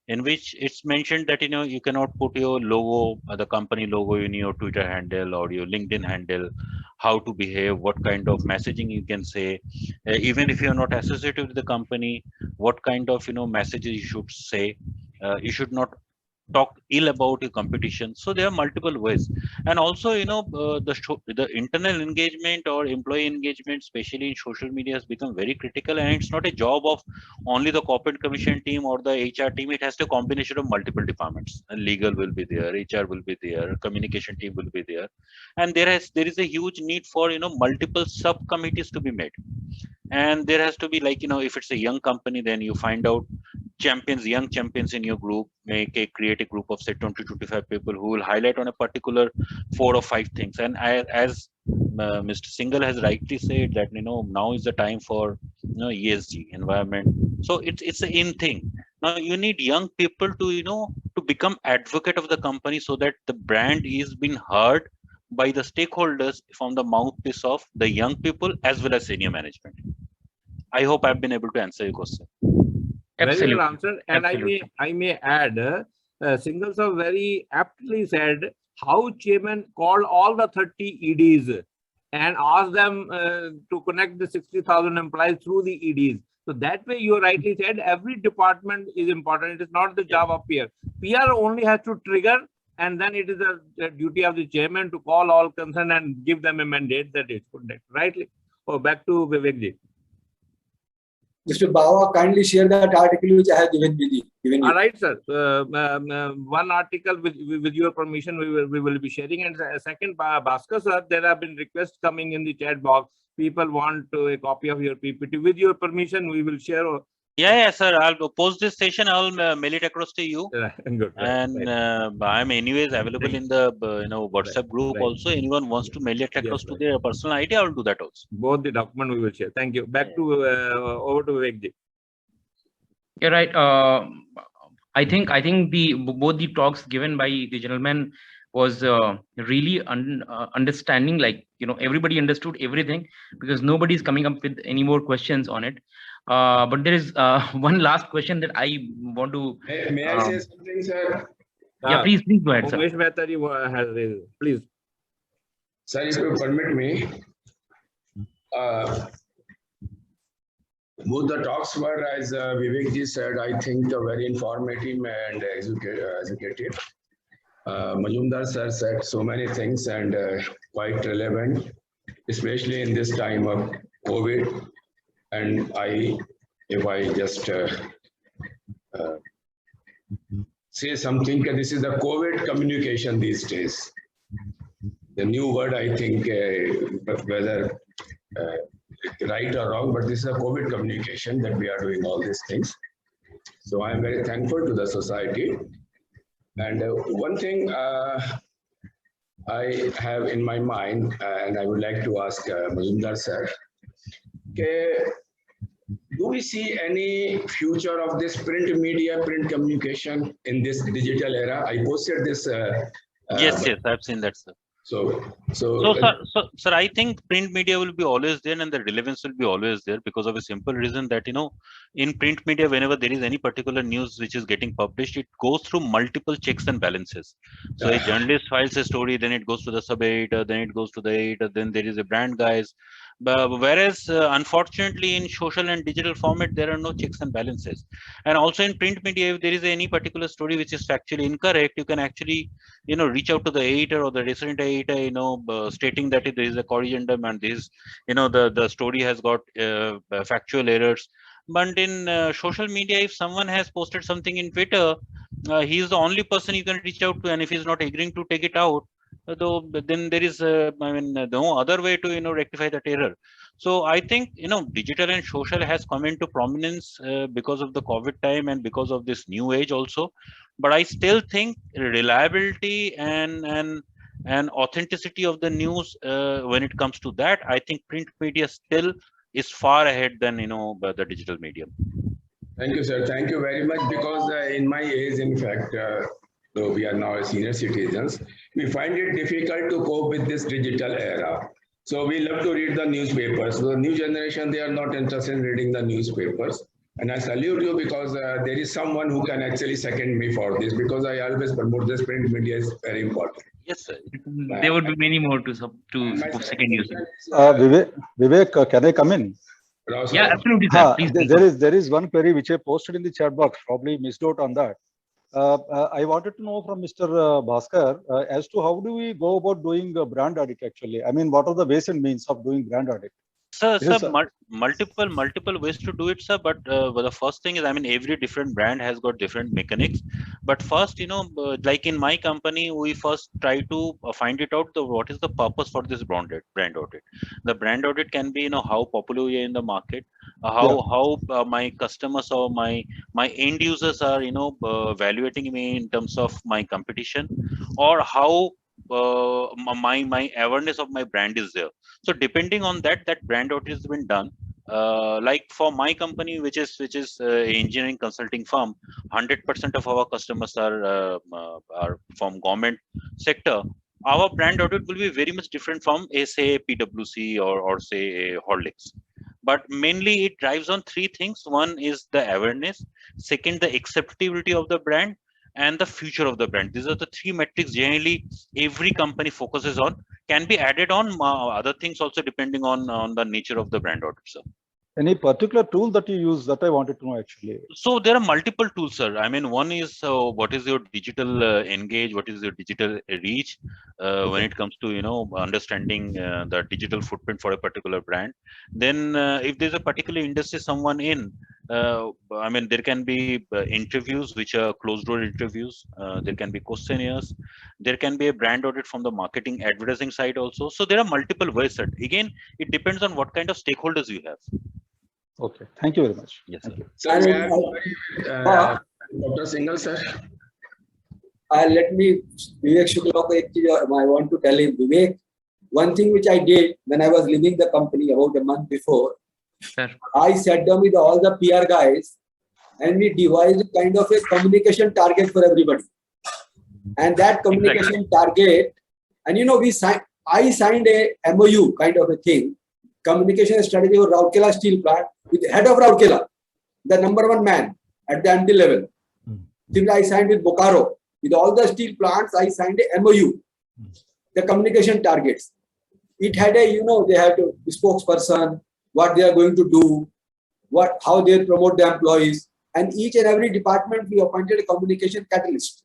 in which it's mentioned that you cannot put your logo, the company logo, in your Twitter handle or your LinkedIn handle, how to behave, what kind of messaging you can say, even if you're not associated with the company, what kind of messages you should say. You should not talk ill about your competition. So there are multiple ways. And also the internal engagement or employee engagement, especially in social media, has become very critical, and it's not a job of only the corporate commission team or the HR team. It has to combination of multiple departments, and legal will be there, HR will be there, communication team will be there, and there is a huge need for multiple subcommittees to be made. And there has to be, like, if it's a young company, then you find out champions, young champions in your group, create a group of say 20 to 25 people who will highlight on a particular 4 or 5 things. And as Mr. Singhal has rightly said that now is the time for ESG environment. So it's an in thing. Now you need young people to to become advocate of the company so that the brand is being heard by the stakeholders from the mouthpiece of the young people as well as senior management. I hope I've been able to answer your question. Very Absolutely. well answered. And Absolutely. I may add, Singhal sir very aptly said how chairman called all the 30 EDs and asked them to connect the 60,000 employees through the EDs. So that way, you rightly said, every department is important. It is not the job of PR. PR only has to trigger, and then it is the duty of the chairman to call all concerned and give them a mandate that is conduct. Rightly. Oh, back to Vivek ji. Mr. Bawa, kindly share that article which I have given you. All right, sir. One article with your permission we will be sharing, and second, Bhaskar sir, there have been requests coming in the chat box. People want a copy of your PPT. With your permission, we will share. Yeah, sir. I'll post this session. I'll mail it across to you. Good, and I'm anyways available in the WhatsApp group also. Anyone wants to mail it across to their personal ID, I'll do that also. Both the document we will share. Thank you. Back to over to Vivek ji. You're right. I think both the talks given by the gentleman was really understanding, like everybody understood everything, because nobody is coming up with any more questions on it. But there is one last question that I want to. May I say something, sir? Yeah, please go ahead, sir. Umesh Mehta ji has raised. Please. Sir, if you permit me, both the talks were, as Vivek ji said, I think very informative and educative. Majumdar sir said so many things and quite relevant, especially in this time of COVID. And if I just say something, this is the COVID communication these days. The new word, I think, whether right or wrong, but this is a COVID communication that we are doing all these things. So I am very thankful to the society. And one thing I have in my mind, and I would like to ask Majumdar sir, do we see any future of this print media, print communication in this digital era? I posted this. Yes, I've seen that, sir. So, sir, I think print media will be always there, and the relevance will be always there because of a simple reason that in print media, whenever there is any particular news which is getting published, it goes through multiple checks and balances. So a journalist files a story, then it goes to the sub-editor, then it goes to the editor, then there is a brand guys. Whereas unfortunately in social and digital format there are no checks and balances. And also in print media, if there is any particular story which is factually incorrect, you can actually reach out to the editor or the resident editor, stating that there is a corrigendum and this the story has got factual errors. But in social media, if someone has posted something in Twitter, he is the only person you can reach out to, and if he's not agreeing to take it out, though then there is no other way to rectify that error. So I think digital and social has come into prominence because of the COVID time and because of this new age also. But I still think reliability and authenticity of the news, when it comes to that, I think print media still is far ahead than the digital medium. Thank you, sir. Thank you very much. Because in my age, in fact, though we are now senior citizens, we find it difficult to cope with this digital era. So we love to read the newspapers. So the new generation, they are not interested in reading the newspapers. And I salute you because there is someone who can actually second me for this, because I always promote this print media is very important. Yes, sir. There would be many more to second use. Vivek, can I come in? Yeah, absolutely, sir. Please. There is one query which I posted in the chat box, probably missed out on that. I wanted to know from Mr. Bhaskar as to how do we go about doing a brand audit actually? I mean, what are the ways and means of doing brand audit? Sir, Yes, sir, sir. multiple ways to do it, sir. But the first thing is, I mean, every different brand has got different mechanics. But first, like in my company, we first try to find it out what is the purpose for this brand audit. The brand audit can be, how popular we are in the market, how my customers or my end users are, evaluating me in terms of my competition, or how my awareness of my brand is there. So depending on that brand audit has been done. Like for my company, which is engineering consulting firm, 100% of our customers are from government sector. Our brand audit will be very much different from say PwC or say a Horlicks. But mainly it drives on three things. One is the awareness. Second, the acceptability of the brand, and the future of the brand. These are the three metrics generally every company focuses on. Can be added on other things also depending on the nature of the brand audit, sir. Any particular tool that you use that I wanted to know actually? So there are multiple tools, sir. I mean, one is what is your digital engage, what is your digital reach when it comes to understanding the digital footprint for a particular brand. Then if there's a particular industry someone in, I mean, there can be interviews which are closed door interviews. There can be questionnaires. There can be a brand audit from the marketing advertising side also. So there are multiple ways, sir. Again, it depends on what kind of stakeholders you have. Okay, thank you very much. Yes, Thank sir. you. Sir, may I query with Dr. Singhal, sir? Let me, Vivek Shukla, I want to tell him, Vivek, one thing which I did when I was leaving the company about a month before, Sir. I sat down with all the PR guys and we devised kind of a communication target for everybody. And that communication target, and I signed a MOU kind of a thing, communication strategy for Rourkela steel plant with the head of Rourkela, the #1 man at the MD level. Similarly, I signed with Bokaro. With all the steel plants, I signed a MOU. The communication targets. It had a, they had a spokesperson, what they are going to do, how they promote the employees, and each and every department we appointed a communication catalyst.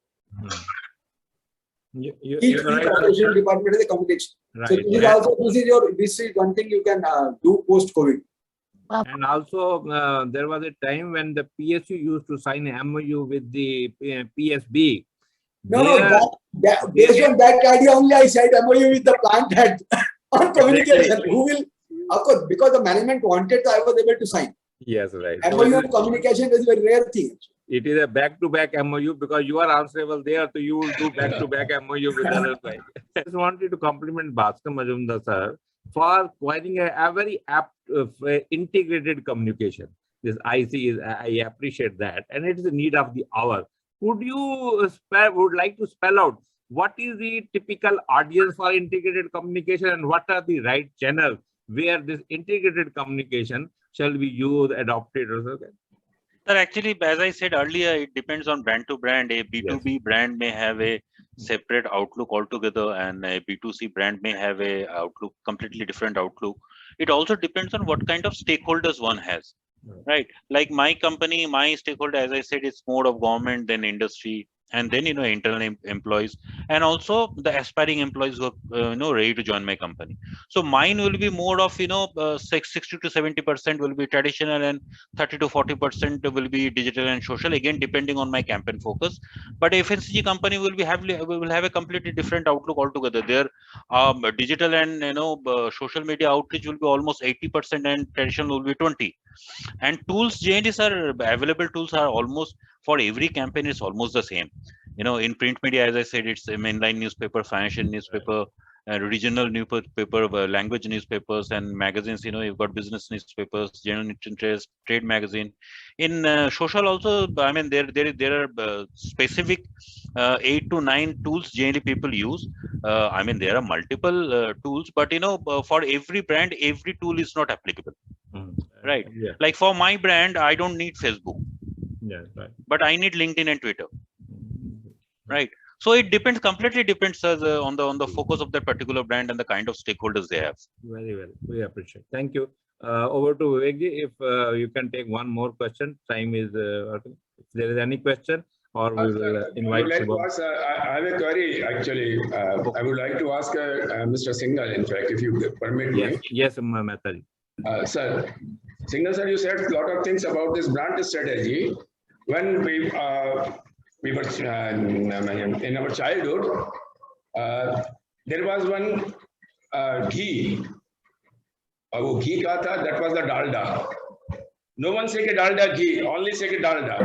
Each communication department has a communication. Right. So this is one thing you can do post-COVID. And also, there was a time when the PSU used to sign a MOU with the PSB. Based on that idea only, I signed MOU with the plant head on communication. Exactly. Who will, of course, because the management wanted, I was able to sign. Yes, right. MOU and communication is a very rare thing. It is a back-to-back MOU because you are answerable there, so you will do back-to-back MOU with the other side. I just wanted to compliment Bhaskar Majumdar sir for coining a very apt integrated communication. This I appreciate that, and it is the need of the hour. Would you would like to spell out what is the typical audience for integrated communication and what are the right channels where this integrated communication shall be used, adopted, or something? Sir, actually, as I said earlier, it depends on brand to brand. A B2B brand may have a separate outlook altogether, and a B2C brand may have a outlook, completely different outlook. It also depends on what kind of stakeholders one has, right? Like my company, my stakeholder, as I said, it's more of government, then industry, and then internal employees, and also the aspiring employees who are ready to join my company. So mine will be more of 60 to 70% will be traditional, and 30 to 40% will be digital and social, again depending on my campaign focus. But FMCG company will have a completely different outlook altogether. Their digital and social media outreach will be almost 80% and traditional will be 20. And tools changes are available. Tools are almost for every campaign. It's almost the same. In print media, as I said, it's a mainline newspaper, financial newspaper, regional newspaper, language newspapers, and magazines. You've got business newspapers, general interest, trade magazine. In social also, I mean, there are specific 8 to 9 tools generally people use. I mean, there are multiple tools, but for every brand, every tool is not applicable. Right. Yeah. Like for my brand, I don't need Facebook. Yeah, right. But I need LinkedIn and Twitter. Right. So it completely depends on the focus of that particular brand and the kind of stakeholders they have. Very well. We appreciate. Thank you. Over to Vivek, if you can take one more question. Time is, if there is any question, or we will invite Shubham. I have a query, actually. I would like to ask Mr. Singhal, in fact, if you permit me. Yes, Mehtaji. Sir, Singhal sir, you said a lot of things about this brand strategy. When we were in our childhood, there was one ghee. वो घी का था, that was the dalda. No one say कि dalda ghee, only say कि dalda.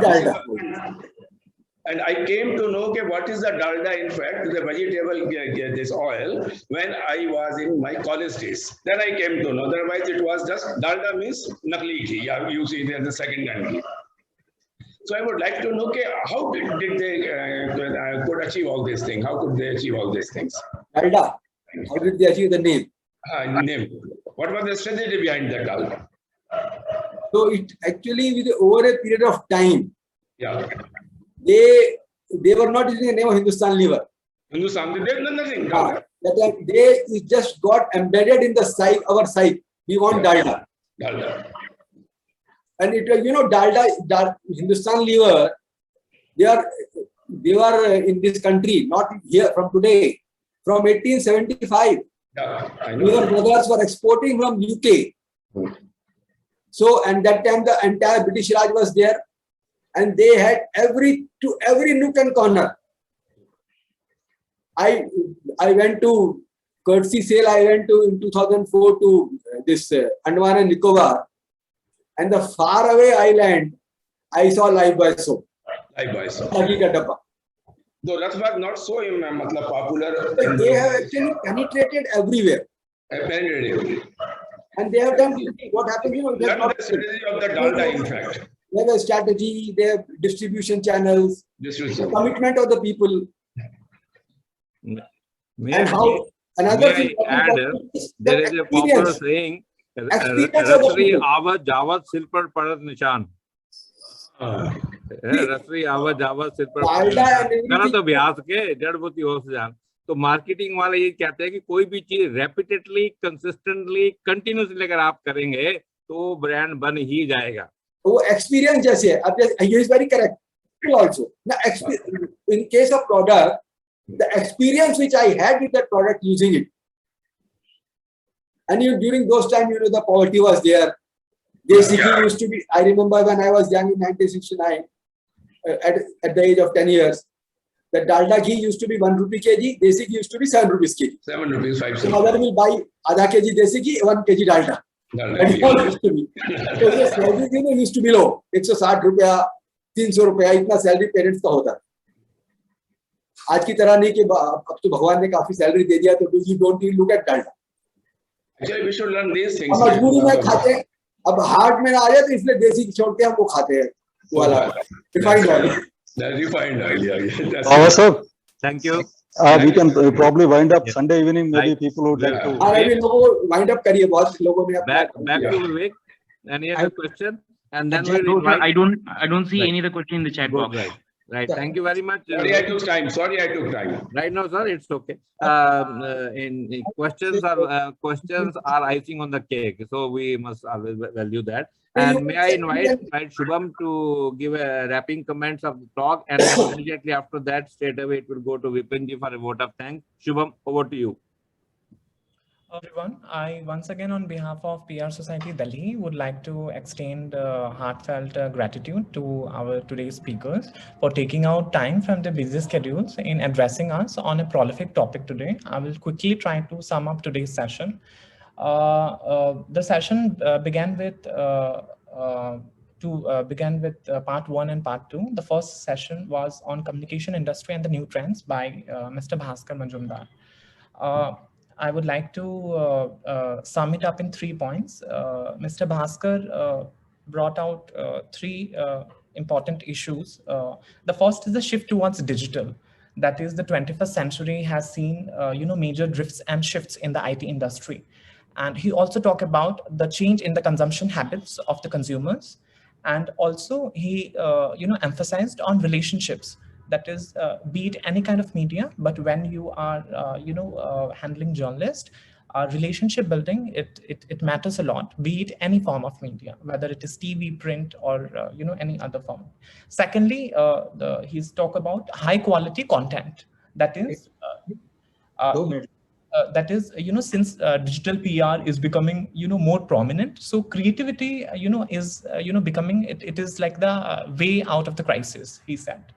And I came to know what is the dalda, in fact, the vegetable, this oil, when I was in my college days. Then I came to know. Otherwise, it was just dalda means nakli ghee. Yeah, you see there's the second hand ghee. So I would like to know how did they could achieve all these things? How could they achieve all these things? Dalda. How did they achieve the name? Name. What was the strategy behind that dalda? So it actually, over a period of time, Yeah. They were not using the name of Hindustan Liver. Hindustan, they did nothing. They just got embedded in the site, our site. We want dalda. Dalda. And it was, dalda, Hindustan Liver, they were in this country, not here from today, from 1875. Yeah, I know. Liver brothers were exporting from UK. So, and that time the entire British Raj was there. And they had every nook and corner. I went to courtesy sale. I went to in 2004 to this Andaman and Nicobar, and the faraway island. I saw live by soap. Live by soap. Though that was not so popular. They have actually penetrated everywhere. And they have done what happened. They have the strategy of the dalda, in fact. They have a strategy, they have distribution channels, commitment of the people. And how another thing there is a popular saying, Rasri Awa Java Silpar Parat Nishan. Rasri Awa Java Silpar Parat तो अभ्यास के जड़बूटी हो से जान तो marketing वाले ये कहते हैं कि कोई भी चीज रेपिटेडली कंसिस्टेंटली कंटिन्यूसली अगर आप करेंगे तो ब्रांड बन ही जाएगा. वो एक्सपीरियंस जैसे है. अब ये is very correct also. Now, in case of product, the experience which I had with that product using it, and during those times, the poverty was there. Desi ghee used to be. I remember when I was young in 1969, at the age of 10 years, the dalda ghee used to be 1 rupee kg. Desi ghee used to be 7 rupees kg. 7 rupees 5 cents. Mother will buy आधा kg desi ghee, 1 kg dalda. Used to be. So the salary used to be low. 160 रुपया, 300 रुपया इतना salary parents का होता है. आज की तरह नहीं कि अब तो भगवान ने काफी सैलरी दे दिया तो you don't even look at dalda. Actually, we should learn these things. मजबूरी में खाते हैं. अब हार्ट में आ जाए तो इसलिए देसी छोड़ के हम वो खाते हैं. वाला refined oil. The refined oil. Yeah. Sir, thank you. We can probably wind up Sunday evening. Maybe people would like to. अभी लोगों को wind up करिए. बहुत लोगों ने back to Vivek. Any other question? And then I don't see any other question in the chat box. Right. Thank you very much. Sorry, I took time. Right now, sir, it's okay. In questions are icing on the cake, so we must always value that. And may I invite Shubham to give a wrapping comments of the talk, and immediately after that, straight away it will go to Vipinji for a vote of thanks. Shubham, over to you. Everyone, I once again on behalf of PR Society Delhi would like to extend heartfelt gratitude to our today's speakers for taking out time from their busy schedules in addressing us on a prolific topic today. I will quickly try to sum up today's session. The session began with part 1 and part 2. The first session was on communication industry and the new trends by Mr. Bhaskar Majumdar. I would like to sum it up in 3 points. Mr. Bhaskar brought out 3 important issues. The first is the shift towards digital. That is, the 21st century has seen major drifts and shifts in the IT industry. And he also talked about the change in the consumption habits of the consumers. And also he emphasized on relationships. That is, be it any kind of media, but when you are, handling journalists, relationship building, it matters a lot, be it any form of media, whether it is TV, print, or, any other form. Secondly, he's talked about high quality content. That is, that is, since digital PR is becoming, more prominent, so creativity, is, becoming, it is like the way out of the crisis, he said.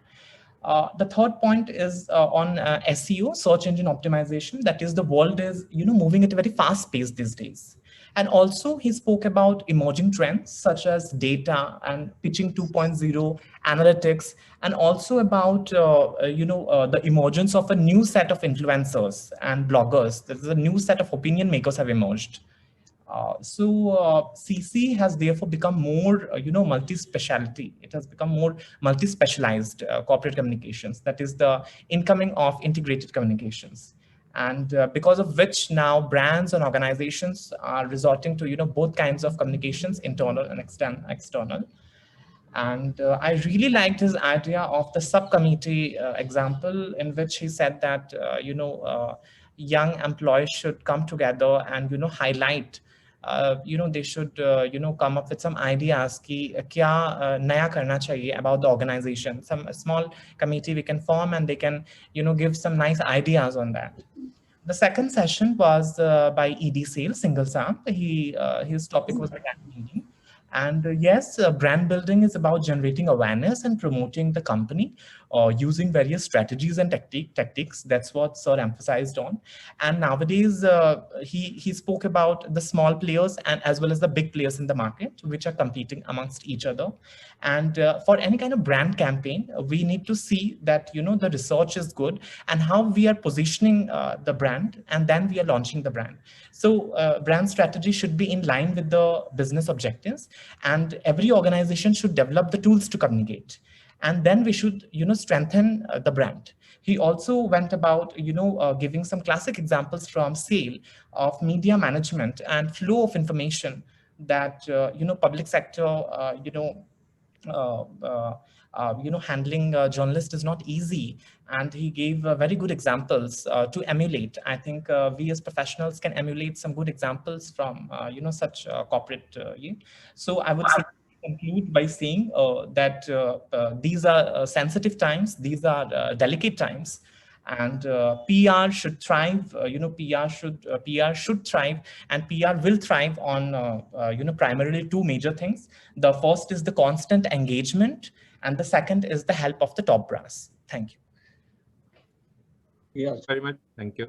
The third point is on SEO, search engine optimization. That is, the world is, moving at a very fast pace these days. And also he spoke about emerging trends such as data and pitching 2.0, analytics, and also about, the emergence of a new set of influencers and bloggers. There's a new set of opinion makers have emerged. CC has therefore become more, multi-specialty. It has become more multi-specialized corporate communications. That is the incoming of integrated communications. And because of which now brands and organizations are resorting to, both kinds of communications, internal and external. And I really liked his idea of the subcommittee example, in which he said that, young employees should come together and, highlight, they should, come up with some ideas ki kya naya karna chahiye about the organization. Some small committee we can form, and they can, give some nice ideas on that. The second session was by ED Sales, Singhal Sam. His topic was brand building. And yes, brand building is about generating awareness and promoting the company using various strategies and tactics. That's what Sir emphasized on. And nowadays, he spoke about the small players and as well as the big players in the market, which are competing amongst each other. And for any kind of brand campaign, we need to see that, the research is good and how we are positioning the brand, and then we are launching the brand. So brand strategy should be in line with the business objectives, and every organization should develop the tools to communicate. And then we should, strengthen the brand. He also went about, giving some classic examples from SAIL of media management and flow of information that, public sector, handling journalists is not easy. And he gave very good examples to emulate. I think we as professionals can emulate some good examples from, such corporate. So I would say, conclude by saying that these are sensitive times, these are delicate times, and PR should thrive. PR should thrive, and PR will thrive on primarily two major things. The first is the constant engagement, and the second is the help of the top brass. Thank you. Yes, very much. Thank you.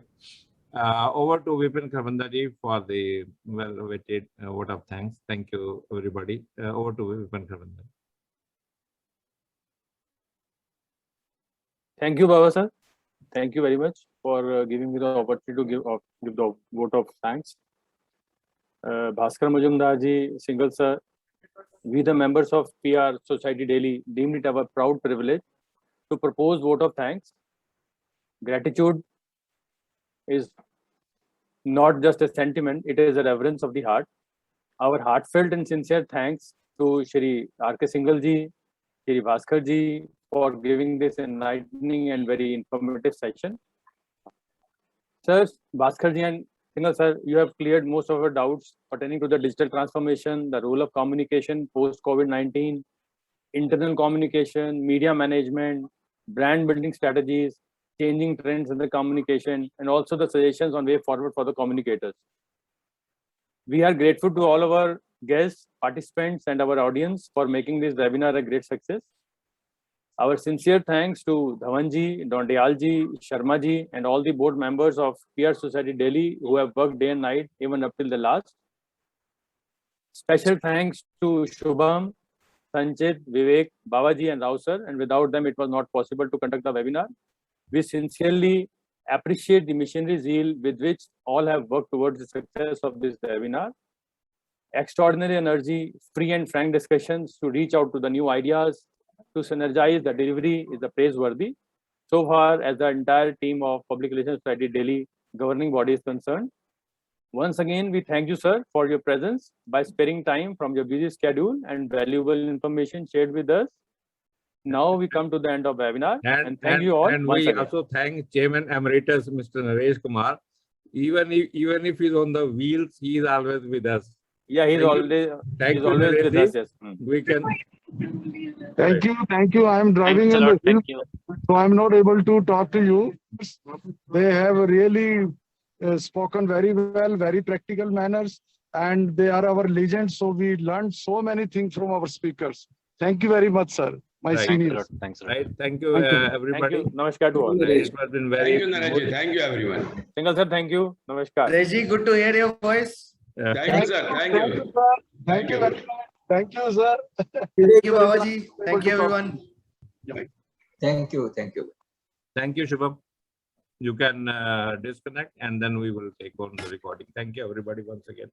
Over to Vipin Karbandari for the well-awaited vote of thanks. Thank you, everybody. Over to Vipin Karbandari. Thank you, Baba sir. Thank you very much for giving me the opportunity to give the vote of thanks. Bhaskar Majumdar ji, Singhal sir, we the members of PR Society Delhi deemed it our proud privilege to propose vote of thanks. Gratitude is not just a sentiment, it is a reverence of the heart. Our heartfelt and sincere thanks to Shri R.K. Singhal ji, Shri Bhaskar ji for giving this enlightening and very informative session. Sir, Bhaskar ji and Singhal sir, you have cleared most of our doubts pertaining to the digital transformation, the role of communication post-COVID-19, internal communication, media management, brand building strategies, changing trends in the communication, and also the suggestions on way forward for the communicators. We are grateful to all of our guests, participants, and our audience for making this webinar a great success. Our sincere thanks to Dhawan ji, Dondiyal ji, Sharma ji, and all the board members of PR Society Delhi who have worked day and night even up till the last. Special thanks to Shubham, Sanchit, Vivek, Babaji, and Rao sir, and without them it was not possible to conduct the webinar. We sincerely appreciate the missionary zeal with which all have worked towards the success of this webinar. Extraordinary energy, free and frank discussions to reach out to the new ideas, to synergize the delivery is the praiseworthy. So far as the entire team of Public Relations Society Delhi governing body is concerned. Once again, we thank you, sir, for your presence by sparing time from your busy schedule and valuable information shared with us. Now we come to the end of the webinar, and thank you all. And we also thank Chairman Emeritus Mr. Naresh Kumar. Even if he's on the wheels, he is always with us. Yeah, he's always with us. Yes. We can. Thank you. I am driving in the wheel, so I am not able to talk to you. They have really spoken very well, very practical manners, and they are our legends. So we learned so many things from our speakers. Thank you very much, sir. My Right. seniors. Thanks a lot. Right. Thank you, Thank you. everybody. Thank you. Namaskar to all. It has been very Thank you, Naraji. Thank you, everyone. Singhal sir, thank you. Namaskar. Reji, good to hear your voice. Thank you, sir. Thank you. Sir. Thank you very much. Thank you, sir. Thank you, Babaji. Thank you, everyone. Thank you. Thank you. Thank you, Shubham. You can disconnect and then we will take on the recording. Thank you, everybody, once again.